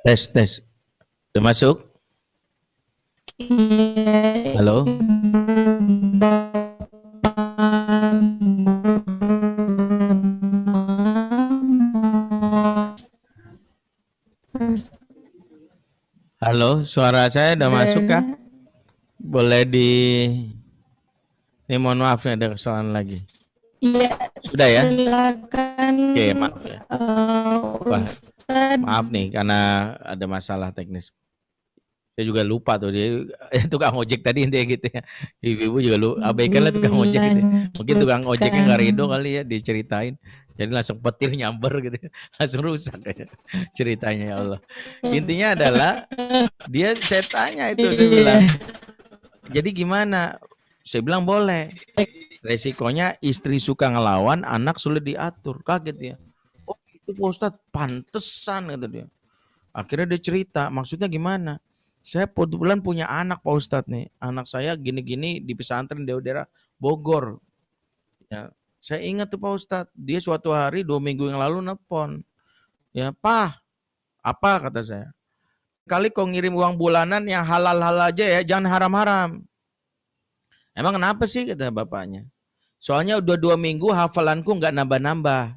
Tes. Udah masuk? Halo? Halo, suara saya udah masuk kah? Boleh ini mohon maaf nih ada kesalahan lagi. Iya, sudah ya? Silakan. Oke, maaf ya. Maaf nih karena ada masalah teknis. Saya juga lupa tuh dia tukang ojek tadi intinya gitu ya. Ibu juga abaikanlah tukang ojek gitu. Mungkin tukang ojeknya nggak ridho kali ya diceritain. Jadi langsung petir nyamber gitu. Langsung rusak aja ceritanya ya Allah. Intinya adalah saya tanya itu saya bilang. Jadi gimana? Saya bilang boleh. Resikonya istri suka ngelawan, anak sulit diatur. Kaget ya. Itu Pak Ustadz pantesan kata dia. Akhirnya dia cerita, maksudnya gimana? Saya kebetulan punya anak Pak Ustadz nih. Anak saya gini-gini di pesantren di daerah Bogor. Ya, saya ingat tuh Pak Ustadz, dia suatu hari 2 minggu yang lalu nelpon. Ya, Pak, apa kata saya? Kali kau ngirim uang bulanan yang halal-halal aja ya, jangan haram-haram. Emang kenapa sih kata bapaknya? Soalnya udah 2 minggu hafalanku nggak nambah-nambah.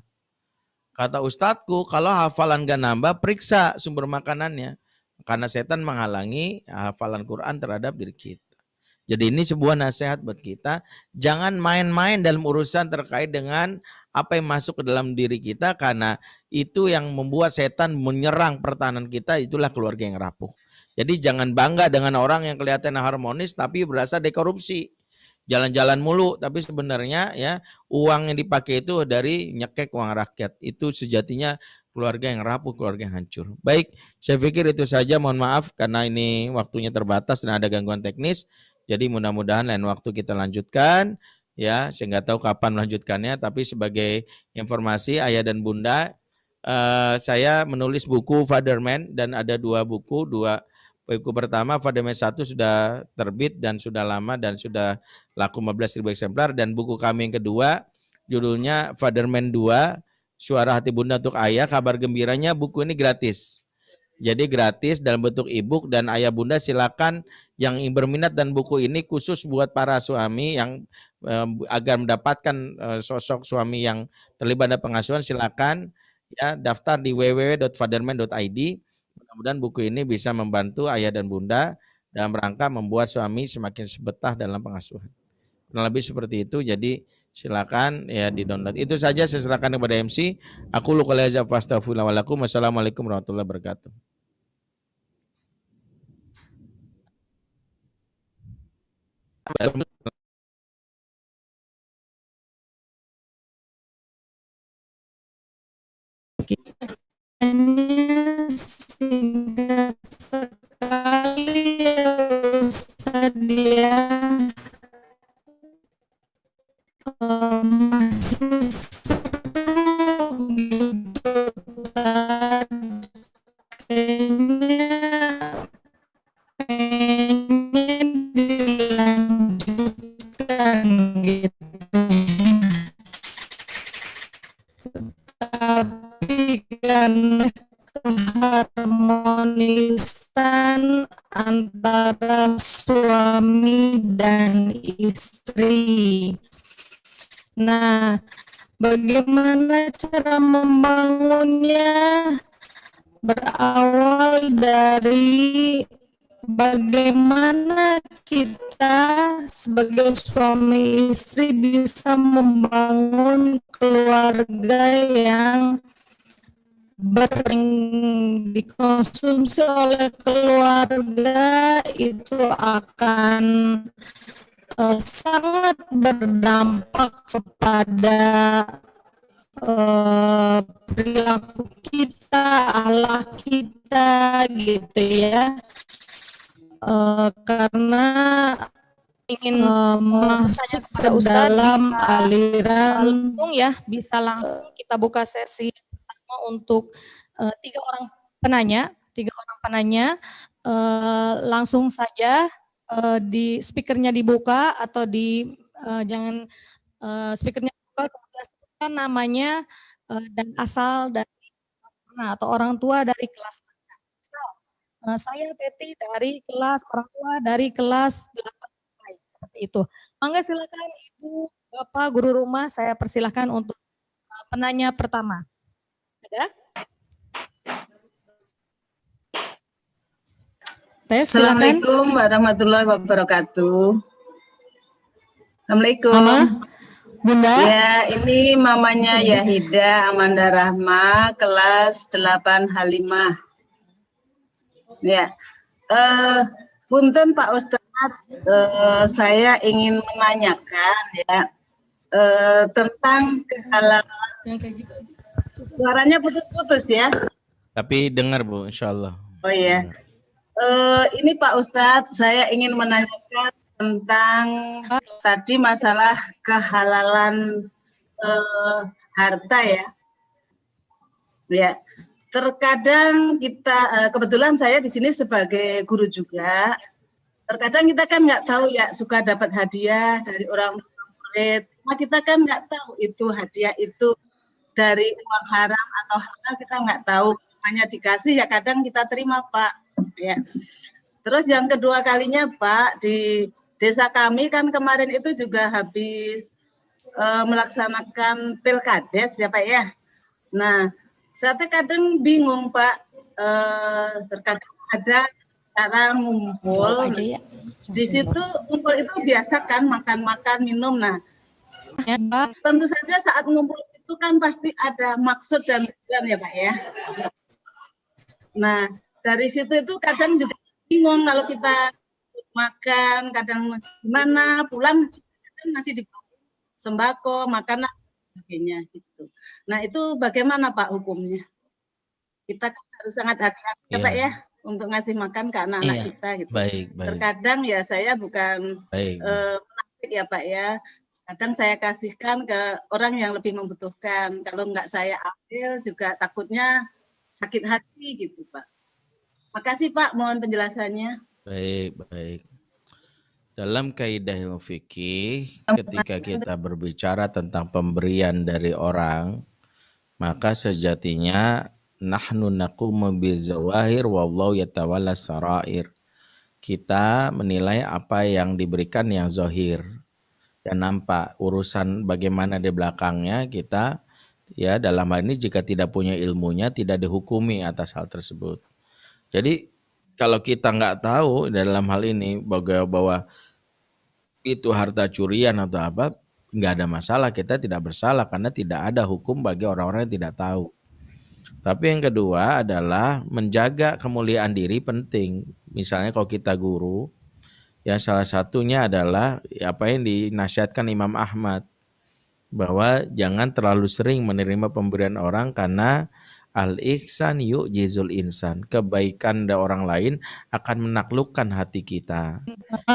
Kata ustadku, kalau hafalan nggak nambah, periksa sumber makanannya. Karena setan menghalangi hafalan Quran terhadap diri kita. Jadi ini sebuah nasihat buat kita, jangan main-main dalam urusan terkait dengan apa yang masuk ke dalam diri kita, karena itu yang membuat setan menyerang pertahanan kita, itulah keluarga yang rapuh. Jadi jangan bangga dengan orang yang kelihatan harmonis tapi berasal dari korupsi. Jalan-jalan mulu tapi sebenarnya ya uang yang dipakai itu dari nyekek uang rakyat. Itu sejatinya keluarga yang rapuh, keluarga yang hancur. Baik, saya pikir itu saja, mohon maaf karena ini waktunya terbatas dan ada gangguan teknis. Jadi mudah-mudahan lain waktu kita lanjutkan ya. Saya nggak tahu kapan melanjutkannya, tapi sebagai informasi ayah dan bunda, saya menulis buku Fatherman dan ada 2 buku. Buku pertama Fatherman 1 sudah terbit dan sudah lama dan sudah laku 15.000 eksemplar, dan buku kami yang kedua judulnya Fatherman 2 Suara Hati Bunda untuk Ayah. Kabar gembiranya buku ini gratis. Jadi gratis dalam bentuk e-book, dan ayah bunda silakan yang berminat dan buku ini khusus buat para suami yang agar mendapatkan sosok suami yang terlibat dalam pengasuhan, silakan ya daftar di www.fatherman.id. Mudah-mudahan buku ini bisa membantu ayah dan bunda dalam rangka membuat suami semakin betah dalam pengasuhan. Kurang lebih seperti itu. Jadi silakan ya di-download. Itu saja, saya serahkan kepada MC. Aku lu qouli hadza wa astaghfirullah wa lakum. Wassalamualaikum warahmatullahi wabarakatuh. Singkat sekali ya Ustaz ya. Masih seru gitu kan. Kayaknya pengen dilanjutkan gitu. Tapi kan keharmonisan antara suami dan istri. Nah, bagaimana cara membangunnya? Berawal dari bagaimana kita sebagai suami istri bisa membangun keluarga yang dikonsumsi oleh keluarga, itu akan sangat berdampak kepada perilaku kita, akhlak kita gitu ya. Karena ingin masuk ke dalam aliran, langsung ya, bisa langsung kita buka sesi pertama untuk 3 orang penanya. Langsung saja di speakernya dibuka atau di jangan speakernya dibuka, kemudian sebutkan namanya dan asal dari kelas mana atau orang tua dari kelas mana. Saya Teti dari kelas, orang tua dari kelas 8 seperti itu. Mangga silakan Ibu, Bapak, guru rumah, saya persilahkan untuk penanya pertama. Ada? Assalamualaikum warahmatullahi wabarakatuh. Assalamualaikum. Mama, Bunda. Ya, ini mamanya Yahida Amanda Rahma, kelas 8 Halimah. Ya, punten Pak Ustadz, saya ingin menanyakan ya tentang kehalalan. Suaranya putus-putus ya. Tapi dengar Bu, insya Allah. Oh iya. Ini Pak Ustadz, saya ingin menanyakan tentang tadi masalah kehalalan harta ya. Ya, terkadang kita kebetulan saya di sini sebagai guru juga. Terkadang kita kan nggak tahu ya suka dapat hadiah dari orang murid. Nah, kita kan nggak tahu itu hadiah itu dari uang haram atau halal, kita nggak tahu. Hanya dikasih ya kadang kita terima Pak. Ya. Terus yang kedua kalinya Pak, di desa kami kan kemarin itu juga habis melaksanakan pilkades ya Pak ya. Nah, saya kadang bingung Pak, terkadang ada cara ngumpul. Di situ ngumpul itu biasa kan makan-makan, minum. Nah, tentu saja saat ngumpul itu kan pasti ada maksud dan tujuan ya Pak ya. Nah, dari situ itu kadang juga bingung kalau kita makan, kadang gimana pulang kadang masih di sembako, makanan sebagainya gitu. Nah, itu bagaimana Pak hukumnya? Kita kan harus sangat hati-hati ya Pak ya untuk ngasih makan ke anak-anak kita gitu. Baik. Terkadang ya saya bukan menafik ya Pak ya. Kadang saya kasihkan ke orang yang lebih membutuhkan. Kalau nggak saya ambil juga takutnya sakit hati gitu Pak. Makasih Pak, mohon penjelasannya. Baik. Dalam kaidah ilmu fikih, ketika kita berbicara tentang pemberian dari orang, maka sejatinya nahnu naqumu bil zawahir wallahu yatawalla sarair. Kita menilai apa yang diberikan yang zahir dan nampak. Urusan bagaimana di belakangnya kita ya dalam hal ini jika tidak punya ilmunya tidak dihukumi atas hal tersebut. Jadi kalau kita nggak tahu dalam hal ini bahwa itu harta curian atau apa, nggak ada masalah, kita tidak bersalah karena tidak ada hukum bagi orang-orang yang tidak tahu. Tapi yang kedua adalah menjaga kemuliaan diri penting. Misalnya kalau kita guru, ya salah satunya adalah apa yang dinasihatkan Imam Ahmad, bahwa jangan terlalu sering menerima pemberian orang karena al-ihsan yu'jizul insan. Kebaikan dari orang lain akan menaklukkan hati kita.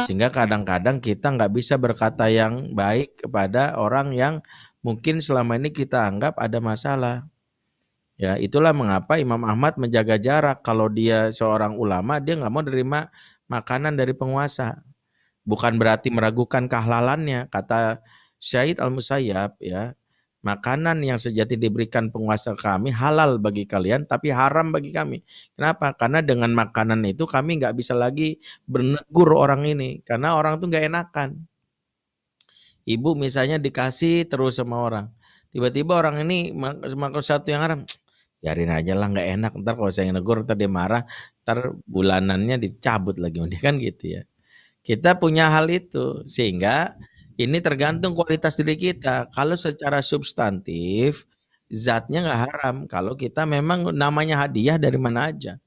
Sehingga kadang-kadang kita nggak bisa berkata yang baik kepada orang yang mungkin selama ini kita anggap ada masalah. Ya, itulah mengapa Imam Ahmad menjaga jarak. Kalau dia seorang ulama, dia nggak mau menerima makanan dari penguasa. Bukan berarti meragukan kehlalannya. Kata Syahid Al-Musayyab, ya, makanan yang sejati diberikan penguasa kami halal bagi kalian, tapi haram bagi kami. Kenapa? Karena dengan makanan itu kami nggak bisa lagi menegur orang ini, karena orang tuh nggak enakan. Ibu misalnya dikasih terus sama orang, tiba-tiba orang ini makan satu yang haram, biarin aja lah, nggak enak. Ntar kalau saya negur, ntar dia marah, ntar bulanannya dicabut lagi, dia kan gitu ya. Kita punya hal itu, sehingga ini tergantung kualitas diri kita. Kalau secara substantif, zatnya nggak haram. Kalau kita memang namanya hadiah dari mana aja.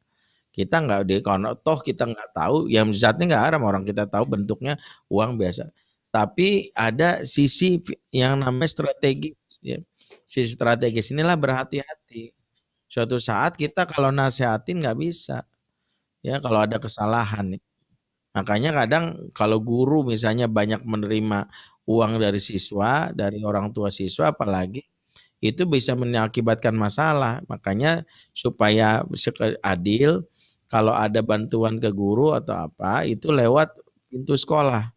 Kita nggak, kalau toh kita nggak tahu, yang zatnya nggak haram. Orang kita tahu bentuknya uang biasa. Tapi ada sisi yang namanya strategis. Ya. Sisi strategis inilah berhati-hati. Suatu saat kita kalau nasihatin nggak bisa. Ya, kalau ada kesalahan nih. Makanya kadang kalau guru misalnya banyak menerima uang dari siswa, dari orang tua siswa apalagi, itu bisa mengakibatkan masalah. Makanya supaya adil, kalau ada bantuan ke guru atau apa, itu lewat pintu sekolah.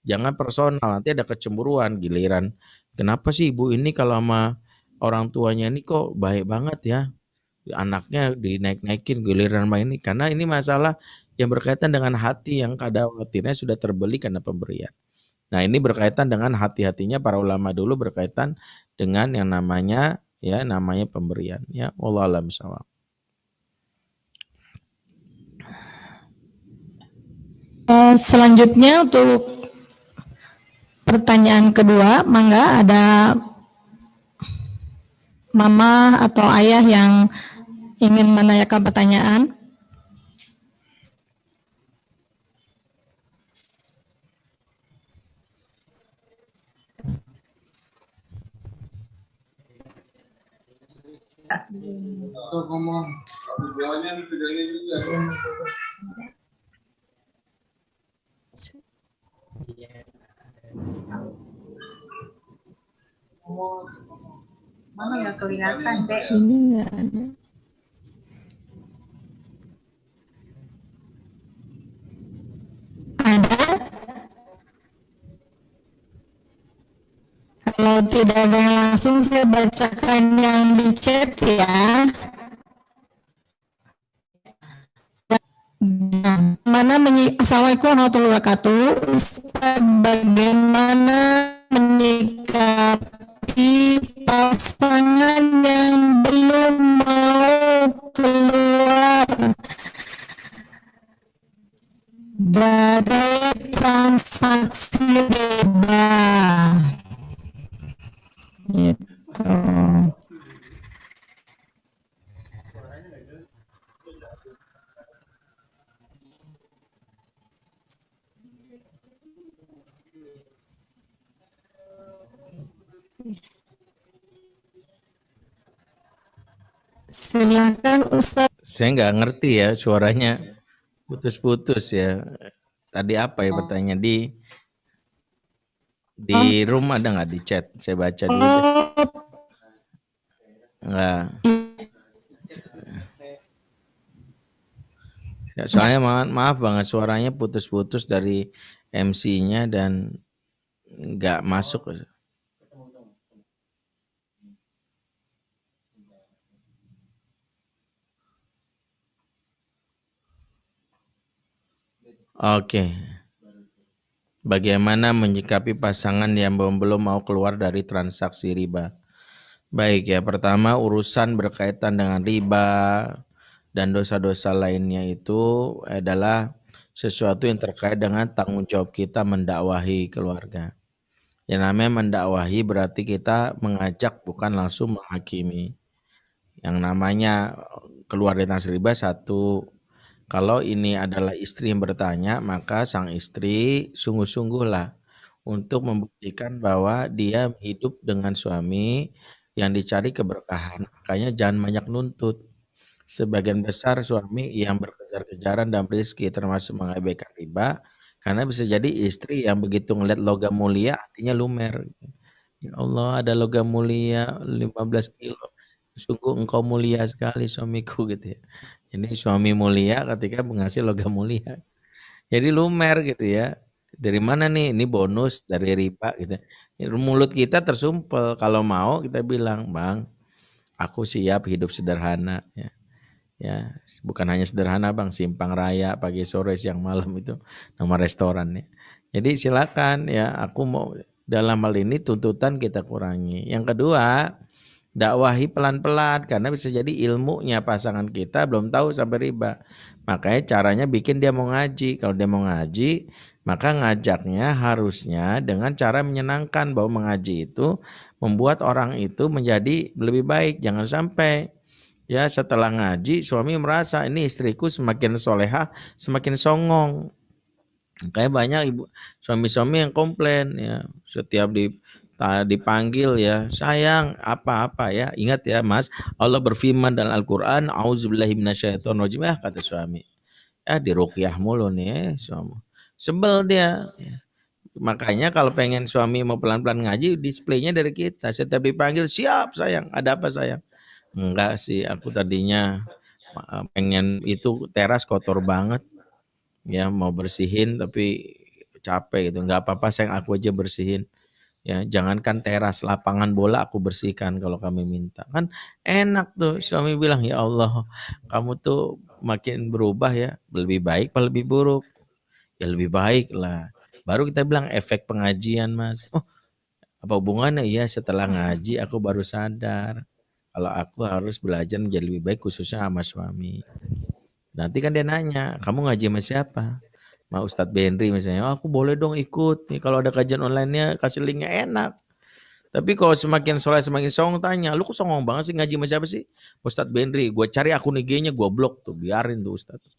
Jangan personal, nanti ada kecemburuan, giliran. Kenapa sih ibu ini kalau sama orang tuanya ini kok baik banget ya? Anaknya dinaik-naikin, giliran main ini. Karena ini masalah yang berkaitan dengan hati yang khawatirnya sudah terbeli karena pemberian. Nah, ini berkaitan dengan hati-hatinya para ulama dulu berkaitan dengan yang namanya pemberian. Ya, wallahu a'lam bishawab. Selanjutnya untuk pertanyaan kedua, mangga ada mama atau ayah yang ingin menanyakan pertanyaan. Mana nggak kelihatan, Dek? Ini nggak ada. Ada? Kalau tidak ada yang langsung, saya bacakan yang di chat ya. Assalamualaikum warahmatullahi wabarakatuh. Ustaz, bagaimana menyikapi pasangan yang belum mau keluar dari transaksi riba? Gitu. Silakan Ustaz. Saya nggak ngerti ya, suaranya putus-putus ya. Tadi apa ya pertanyaan di room ada nggak di chat? Saya baca dulu deh. Nggak. Soalnya maaf banget suaranya putus-putus dari MC-nya dan nggak masuk. Oke. Bagaimana menyikapi pasangan yang belum mau keluar dari transaksi riba? Baik ya, pertama urusan berkaitan dengan riba dan dosa-dosa lainnya itu adalah sesuatu yang terkait dengan tanggung jawab kita mendakwahi keluarga. Yang namanya mendakwahi berarti kita mengajak bukan langsung menghakimi. Yang namanya keluar dari transaksi riba satu. Kalau ini adalah istri yang bertanya, maka sang istri sungguh-sungguhlah untuk membuktikan bahwa dia hidup dengan suami yang dicari keberkahan. Makanya jangan banyak nuntut. Sebagian besar suami yang berkejar-kejaran dalam rezeki termasuk mengabaikan riba, karena bisa jadi istri yang begitu ngeliat logam mulia artinya lumer. Ya Allah, ada logam mulia 15 kilo. Sungguh engkau mulia sekali suamiku gitu ya. Jadi suami mulia ketika mengasih logam mulia. Jadi lumer gitu ya. Dari mana nih? Ini bonus dari riba gitu. Mulut kita tersumpel. Kalau mau kita bilang, Bang, aku siap hidup sederhana ya. Ya, bukan hanya sederhana Bang, simpang raya pagi sore siang malam itu nama restorannya. Jadi silakan ya, aku mau dalam hal ini tuntutan kita kurangi. Yang kedua, dakwahi pelan-pelan karena bisa jadi ilmunya pasangan kita belum tahu sampai riba. Makanya caranya bikin dia mau ngaji. Kalau dia mau ngaji, maka ngajaknya harusnya dengan cara menyenangkan bahwa mengaji itu membuat orang itu menjadi lebih baik. Jangan sampai ya setelah ngaji suami merasa ini istriku semakin solehah, semakin songong. Kayak banyak ibu suami-suami yang komplain ya setiap dipanggil ya sayang apa-apa ya, ingat ya Mas, Allah berfirman dalam Al-Quran auzubillahi minasyaitonirrajim ya kata suami ya diruqyah mulu nih suami sebel dia ya. Makanya kalau pengen suami mau pelan-pelan ngaji displaynya dari kita, setiap dipanggil siap sayang, ada apa sayang? Enggak sih, aku tadinya pengen itu teras kotor banget ya mau bersihin tapi capek gitu, nggak apa-apa sayang aku aja bersihin. Ya, jangankan teras, lapangan bola aku bersihkan kalau kami minta. Kan enak tuh suami bilang, ya Allah kamu tuh makin berubah ya, lebih baik apa lebih buruk? Ya lebih baik lah. Baru kita bilang efek pengajian Mas. Oh apa hubungannya? Ya setelah ngaji aku baru sadar kalau aku harus belajar menjadi lebih baik khususnya sama suami. Nanti kan dia nanya, kamu ngaji sama siapa? Mau Ustadz Benri misalnya, oh, aku boleh dong ikut nih kalau ada kajian online-nya kasih linknya enak. Tapi kalau semakin soleh semakin songong tanya, lu kok songong banget sih ngaji sama siapa sih? Ustadz Benri, gue cari akun IG-nya gue blok tuh, biarin tuh Ustadz.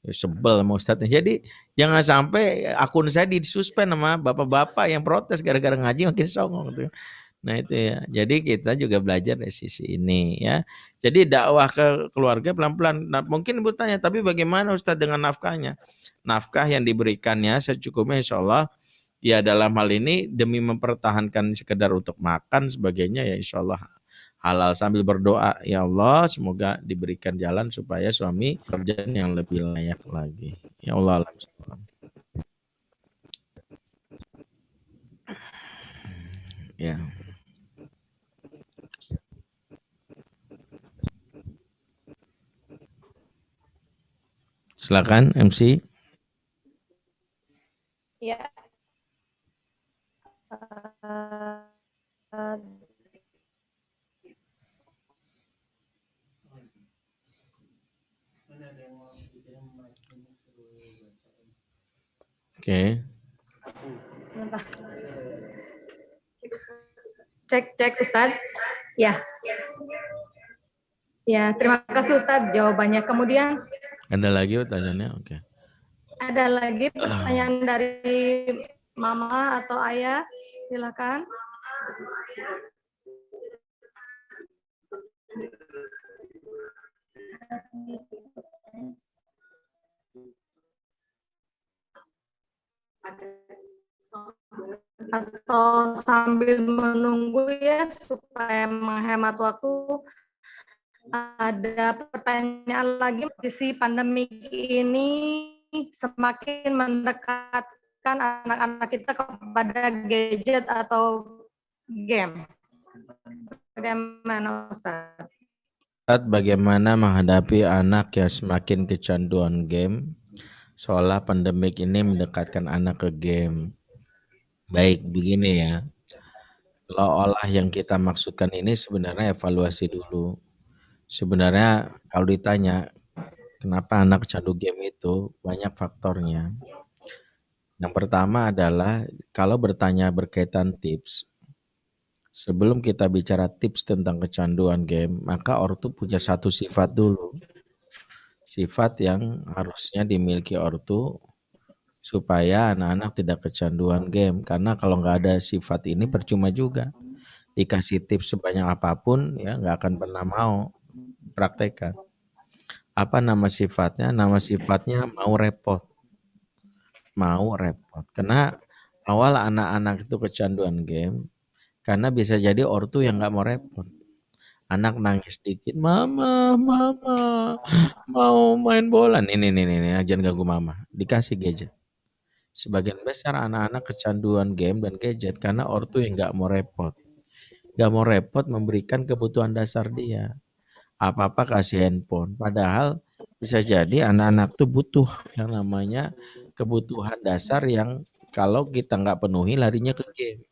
Ya, sebel sama Ustadznya. Jadi jangan sampai akun saya disuspend sama bapak-bapak yang protes gara-gara ngaji makin songong tuh. Nah itu ya, jadi kita juga belajar dari sisi ini ya. Jadi dakwah ke keluarga pelan-pelan. Nah, mungkin Ibu tanya, tapi bagaimana Ustadz dengan nafkahnya? Nafkah yang diberikannya secukupnya insya Allah. Ya dalam hal ini demi mempertahankan sekedar untuk makan sebagainya ya insya Allah halal sambil berdoa, ya Allah semoga diberikan jalan supaya suami kerjaan yang lebih layak lagi. Ya Allah. Ya. Silakan MC. Ya. Oke. Cek Ustadz. Ya. Ya, terima kasih Ustadz jawabannya. Kemudian Ada lagi pertanyaannya? Oke. ada lagi pertanyaan dari Mama atau Ayah, silakan. Atau sambil menunggu ya supaya menghemat waktu, ada pertanyaan lagi. Kondisi pandemi ini semakin mendekatkan anak-anak kita kepada gadget atau game. Bagaimana Ustaz? Ustadz, bagaimana menghadapi anak yang semakin kecanduan game seolah pandemik ini mendekatkan anak ke game? Baik, begini ya. Kalau olah yang kita maksudkan ini sebenarnya evaluasi dulu. Sebenarnya kalau ditanya kenapa anak candu game itu, banyak faktornya. Yang pertama adalah kalau bertanya berkaitan tips, sebelum kita bicara tips tentang kecanduan game, maka ortu punya satu sifat dulu. Sifat yang harusnya dimiliki ortu supaya anak-anak tidak kecanduan game. Karena kalau nggak ada sifat ini percuma juga. Dikasih tips sebanyak apapun ya nggak akan pernah mau praktekkan. Apa nama sifatnya? Nama sifatnya mau repot. Mau repot. Karena awal anak-anak itu kecanduan game, karena bisa jadi ortu yang nggak mau repot. Anak nangis dikit, mama, mau main bola. Nih, jangan ganggu mama. Dikasih gadget. Sebagian besar anak-anak kecanduan game dan gadget karena ortu yang nggak mau repot. Nggak mau repot memberikan kebutuhan dasar dia. Apa-apa kasih handphone. Padahal bisa jadi anak-anak tuh butuh yang namanya kebutuhan dasar yang kalau kita nggak penuhi larinya ke game.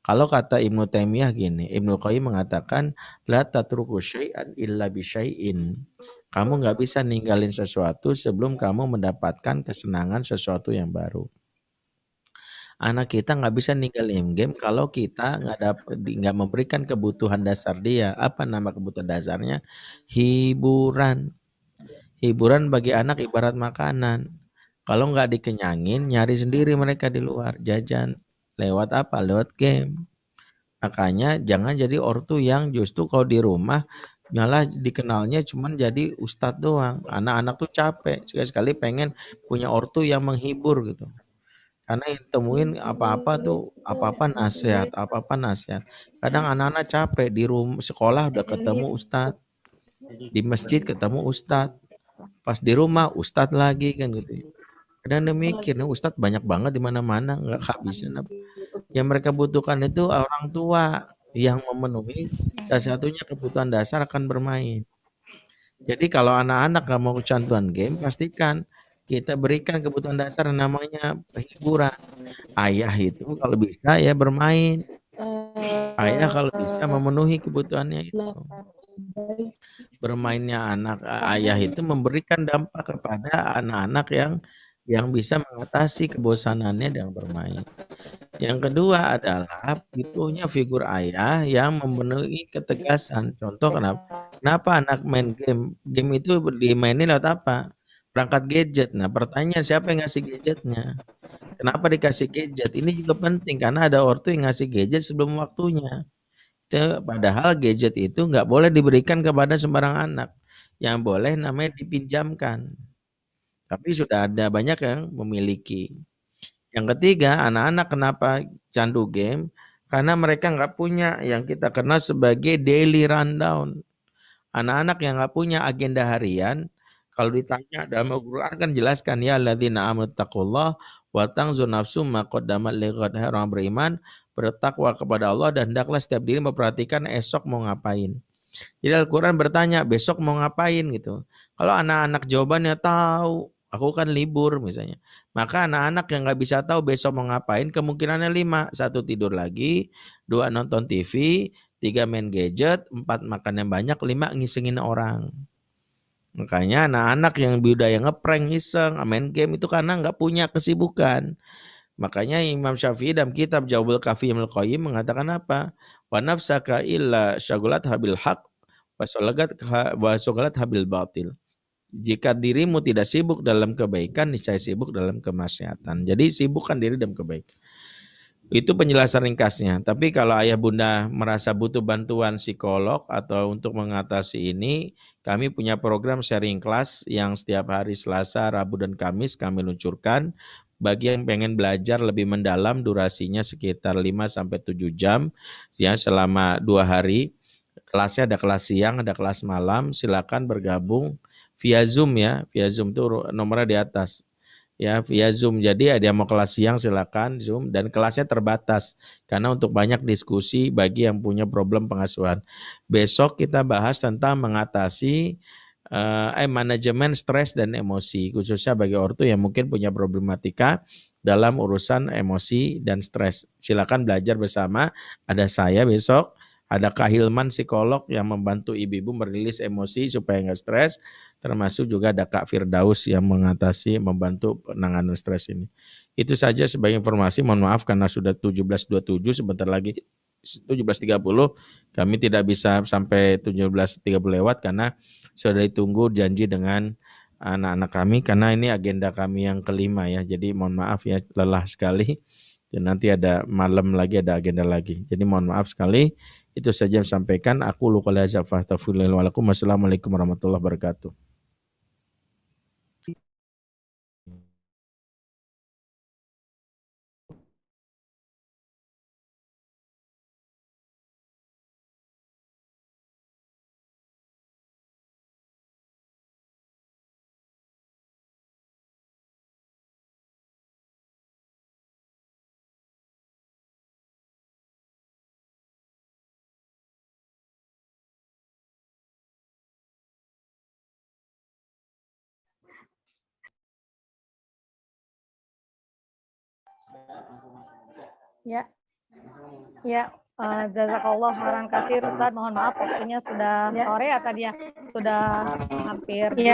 Kalau kata Ibnu Taimiyah gini, Ibnu Qayyim mengatakan la tatruku syai'an illa bi syai'in. Kamu nggak bisa ninggalin sesuatu sebelum kamu mendapatkan kesenangan sesuatu yang baru. Anak kita nggak bisa ninggalin game kalau kita nggak memberikan kebutuhan dasar dia. Apa nama kebutuhan dasarnya? Hiburan. Hiburan bagi anak ibarat makanan. Kalau nggak dikenyangin, nyari sendiri mereka di luar, jajan. Lewat apa? Lewat game. Makanya jangan jadi ortu yang justru kalau di rumah malah dikenalnya cuman jadi ustadz doang. Anak-anak tuh capek. Sekali-sekali pengen punya ortu yang menghibur gitu. Karena yang temuin apa-apa nasihat. Kadang anak-anak capek di rumah sekolah udah ketemu ustadz. Di masjid ketemu ustadz. Pas di rumah ustadz lagi kan gitu. Kadang dia mikir, ustadz banyak banget di mana-mana, nggak kehabisan. Yang mereka butuhkan itu orang tua yang memenuhi salah satunya kebutuhan dasar akan bermain. Jadi kalau anak-anak nggak mau kecanduan game, pastikan kita berikan kebutuhan dasar namanya hiburan. Ayah itu kalau bisa ya bermain. Ayah kalau bisa memenuhi kebutuhannya itu. Bermainnya ayah itu memberikan dampak kepada anak-anak yang bisa mengatasi kebosanannya dengan bermain. Yang kedua adalah butuhnya figur ayah yang memenuhi ketegasan. Contoh kenapa anak main game? Game itu dimainin lewat apa? Perangkat gadget. Nah pertanyaan siapa yang ngasih gadgetnya? Kenapa dikasih gadget? Ini juga penting karena ada ortu yang ngasih gadget sebelum waktunya. Padahal gadget itu nggak boleh diberikan kepada sembarang anak. Yang boleh namanya dipinjamkan. Tapi sudah ada banyak yang memiliki. Yang ketiga, anak-anak kenapa candu game? karena mereka nggak punya yang kita kenal sebagai daily rundown. Anak-anak yang nggak punya agenda harian, kalau ditanya dalam Al-Quran kan jelaskan ya alladzina amanu taqullah wa tanzur nafsum ma qaddamat lighad. Orang beriman bertakwa kepada Allah dan hendaklah setiap diri memperhatikan esok mau ngapain. Jadi Al-Quran bertanya besok mau ngapain gitu. Kalau anak-anak jawabannya tahu, aku kan libur misalnya. Maka anak-anak yang nggak bisa tahu besok mau ngapain kemungkinannya 5. 1 tidur lagi, 2 nonton TV, 3 main gadget, 4 makan yang banyak, 5 ngisengin orang. Makanya anak-anak yang budaya ngeprank, iseng, main game itu karena nggak punya kesibukan. Makanya Imam Syafi'i dalam kitab Jawabul Kafi Ibnul Qayyim mengatakan apa? Wa nafsaka illa syagulat habil haq wa syagulat habil batil. Jika dirimu tidak sibuk dalam kebaikan, niscaya sibuk dalam kemaksiatan. Jadi sibukkan diri dalam kebaikan. Itu penjelasan ringkasnya. Tapi kalau ayah bunda merasa butuh bantuan psikolog atau untuk mengatasi ini, kami punya program sharing class yang setiap hari Selasa, Rabu, dan Kamis kami luncurkan. Bagi yang pengen belajar lebih mendalam, durasinya sekitar 5-7 jam ya selama 2 hari. Kelasnya ada kelas siang, ada kelas malam. Silakan bergabung via Zoom ya. Via Zoom itu nomornya di atas. Ya via Zoom. Jadi ada yang mau kelas siang silakan Zoom dan kelasnya terbatas karena untuk banyak diskusi bagi yang punya problem pengasuhan. Besok kita bahas tentang mengatasi manajemen stres dan emosi khususnya bagi ortu yang mungkin punya problematika dalam urusan emosi dan stres. Silakan belajar bersama. Ada saya besok, ada Kak Hilman psikolog yang membantu ibu-ibu merilis emosi supaya nggak stres. Termasuk juga ada Kak Firdaus yang membantu penanganan stres ini. Itu saja sebagai informasi. Mohon maaf karena sudah 17.27, sebentar lagi 17.30. Kami tidak bisa sampai 17.30 lewat karena sudah ditunggu janji dengan anak-anak kami. Karena ini agenda kami yang kelima ya. Jadi mohon maaf ya, lelah sekali. Dan nanti ada malam lagi, ada agenda lagi. Jadi mohon maaf sekali. Itu saja yang sampaikan. Aku luqul hadza fa astaghfirullahi wa lakum. Wassalamualaikum warahmatullahi wabarakatuh. Ya, jazakallah khairan katsir Ustaz. Mohon maaf waktunya sudah sore ya tadi ya. Sudah hampir di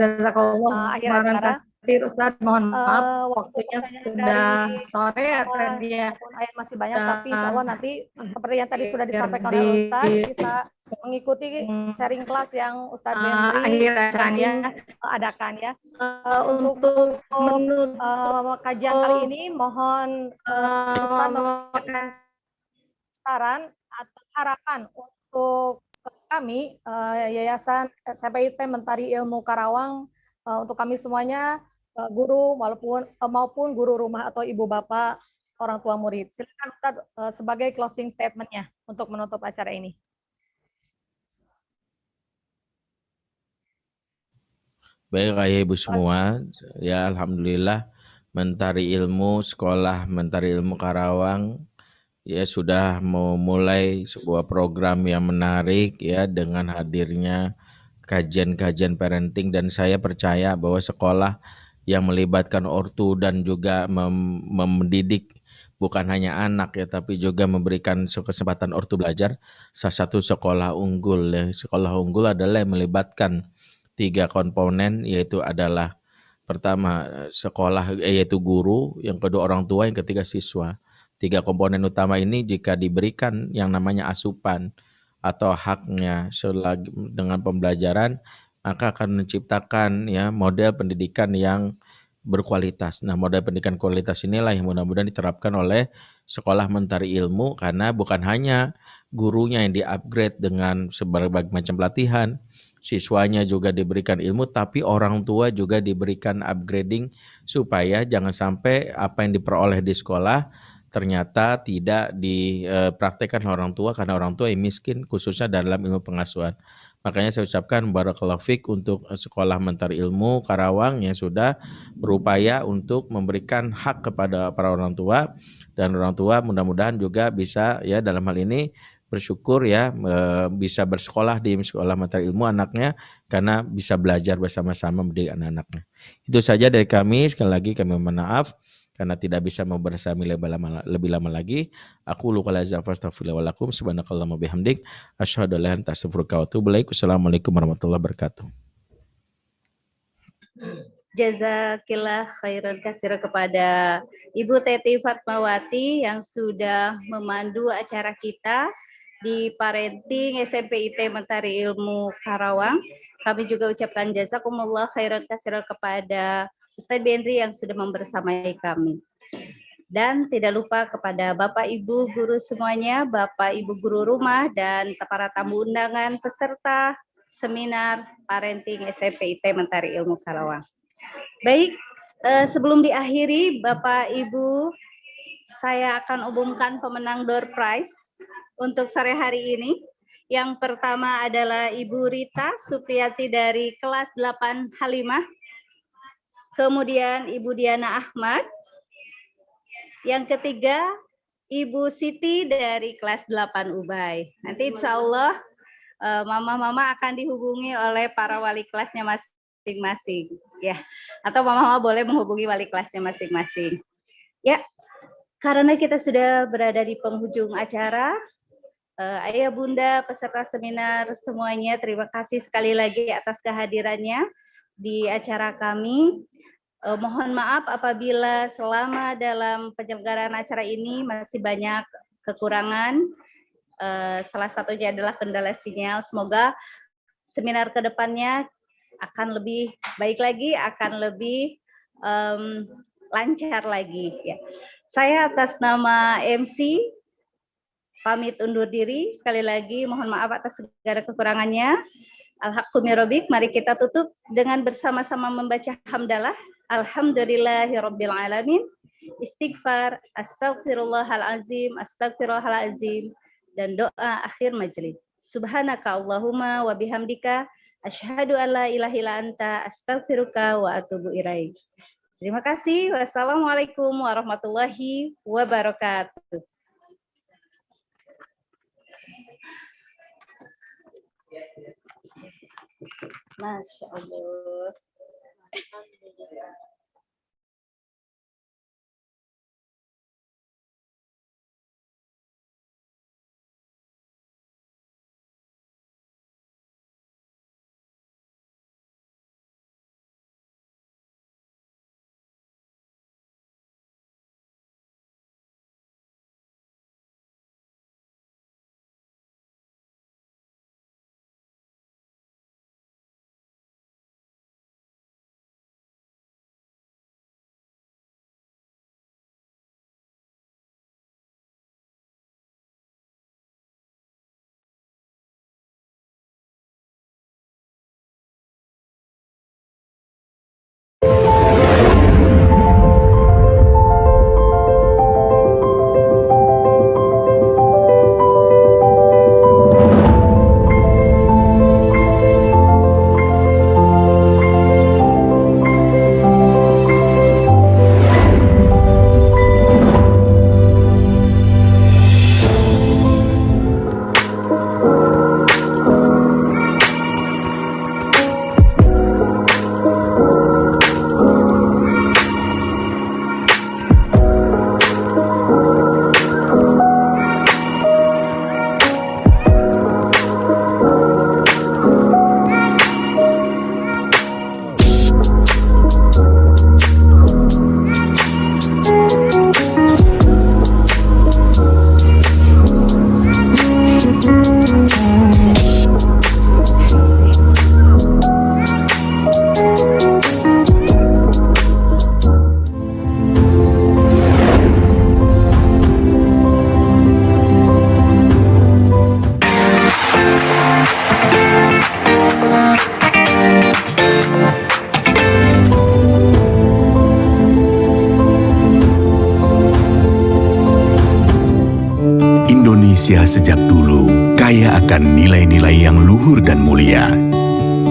Jazakallah akhir khairan acara. katsir Ustaz. Mohon maaf waktunya sudah sore ya tadi ya. Ayat masih banyak tapi insya Allah nanti seperti yang tadi sudah disampaikan oleh Ustaz bisa mengikuti sharing kelas yang Ustaz Henry adakan ya. Untuk kajian kali ini mohon Ustaz memberikan saran atau harapan untuk kami Yayasan SMPIT Mentari Ilmu Karawang untuk kami semuanya guru maupun guru rumah atau ibu bapak orang tua murid. Silakan Ustaz sebagai closing statement-nya untuk menutup acara ini. Baik ayah ibu semua, ya alhamdulillah Mentari Ilmu, sekolah Mentari Ilmu Karawang ya sudah memulai sebuah program yang menarik ya dengan hadirnya kajian-kajian parenting dan saya percaya bahwa sekolah yang melibatkan ortu dan juga mendidik bukan hanya anak ya tapi juga memberikan kesempatan ortu belajar salah satu sekolah unggul ya. Sekolah unggul adalah yang melibatkan 3 komponen yaitu adalah pertama sekolah yaitu guru, yang kedua orang tua, yang ketiga siswa. 3 komponen utama ini jika diberikan yang namanya asupan atau haknya selagi dengan pembelajaran maka akan menciptakan ya model pendidikan yang berkualitas. Nah, model pendidikan kualitas inilah yang mudah-mudahan diterapkan oleh sekolah Mentari Ilmu karena bukan hanya gurunya yang di-upgrade dengan berbagai macam pelatihan, siswanya juga diberikan ilmu, tapi orang tua juga diberikan upgrading supaya jangan sampai apa yang diperoleh di sekolah ternyata tidak dipraktekkan oleh orang tua karena orang tua yang miskin khususnya dalam ilmu pengasuhan. Makanya saya ucapkan barakallahu fiik untuk Sekolah Mentari Ilmu Karawang yang sudah berupaya untuk memberikan hak kepada para orang tua, dan orang tua mudah-mudahan juga bisa ya dalam hal ini bersyukur ya bisa bersekolah di Sekolah Mentari Ilmu anaknya karena bisa belajar bersama-sama mendidik anak-anaknya. Itu saja dari kami. Sekali lagi kami mohon maaf karena tidak bisa membersami lebih lama lagi. Aku luka lazza fastaghfirullah walakum subhanakallahumma bihamdik asyhadu an la ilaha illa anta astaghfiruka wa atubu ilaik. Wassalamualaikum warahmatullahi wabarakatuh. Jazakillah khairan katsira kepada Ibu Teti Fatmawati yang sudah memandu acara kita di Parenting SMP IT Mentari Ilmu Karawang. Kami juga ucapkan jazakumullah khairan katsira kepada Ustaz Benri yang sudah membersamai kami. Dan tidak lupa kepada Bapak Ibu guru semuanya, Bapak Ibu guru rumah dan para tamu undangan peserta seminar Parenting SMP IT Mentari Ilmu Karawang. Baik, sebelum diakhiri Bapak Ibu, saya akan umumkan pemenang door prize untuk sore hari ini. Yang pertama adalah Ibu Rita Supriyati dari kelas 8 Halimah. Kemudian Ibu Diana Ahmad. Yang ketiga Ibu Siti dari kelas 8 Ubay. Nanti insya Allah mama-mama akan dihubungi oleh para wali kelasnya masing-masing. Ya, atau mama-mama boleh menghubungi wali kelasnya masing-masing. Ya, karena kita sudah berada di penghujung acara, Ayah Bunda peserta seminar semuanya, terima kasih sekali lagi atas kehadirannya di acara kami. Mohon maaf apabila selama dalam penyelenggaraan acara ini masih banyak kekurangan. Salah satunya adalah kendala sinyal. Semoga seminar kedepannya akan lebih baik lagi, akan lebih lancar lagi. Ya. Saya atas nama MC pamit undur diri. Sekali lagi mohon maaf atas segala kekurangannya. Alhamdulillah, mari kita tutup dengan bersama-sama membaca hamdalah. Alhamdulillahirabbil alamin. Istighfar, astagfirullahalazim, astagfirullahalazim, dan doa akhir majelis. Subhanaka Allahumma wa bihamdika asyhadu an la ilaha illa anta astaghfiruka wa atubu ilaik. Terima kasih. Wassalamualaikum warahmatullahi wabarakatuh. Masya Allah. Indonesia sejak dulu kaya akan nilai-nilai yang luhur dan mulia.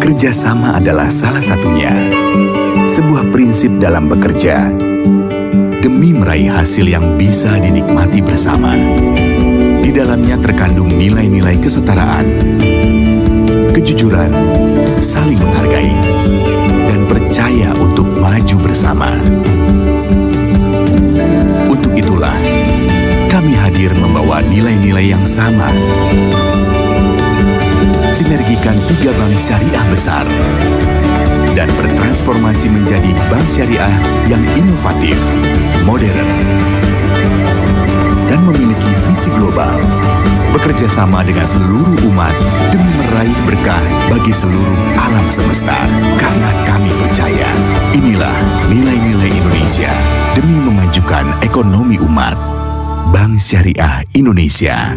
Kerjasama adalah salah satunya. Sebuah prinsip dalam bekerja demi meraih hasil yang bisa dinikmati bersama. Di dalamnya terkandung nilai-nilai kesetaraan, kejujuran, saling menghargai, dan percaya untuk maju bersama. Untuk itulah, kami hadir membawa nilai-nilai yang sama. Sinergikan 3 bank syariah besar dan bertransformasi menjadi bank syariah yang inovatif, modern, dan memiliki visi global, bekerja sama dengan seluruh umat demi meraih berkah bagi seluruh alam semesta. Karena kami percaya, inilah nilai-nilai Indonesia demi memajukan ekonomi umat. Bank Syariah Indonesia.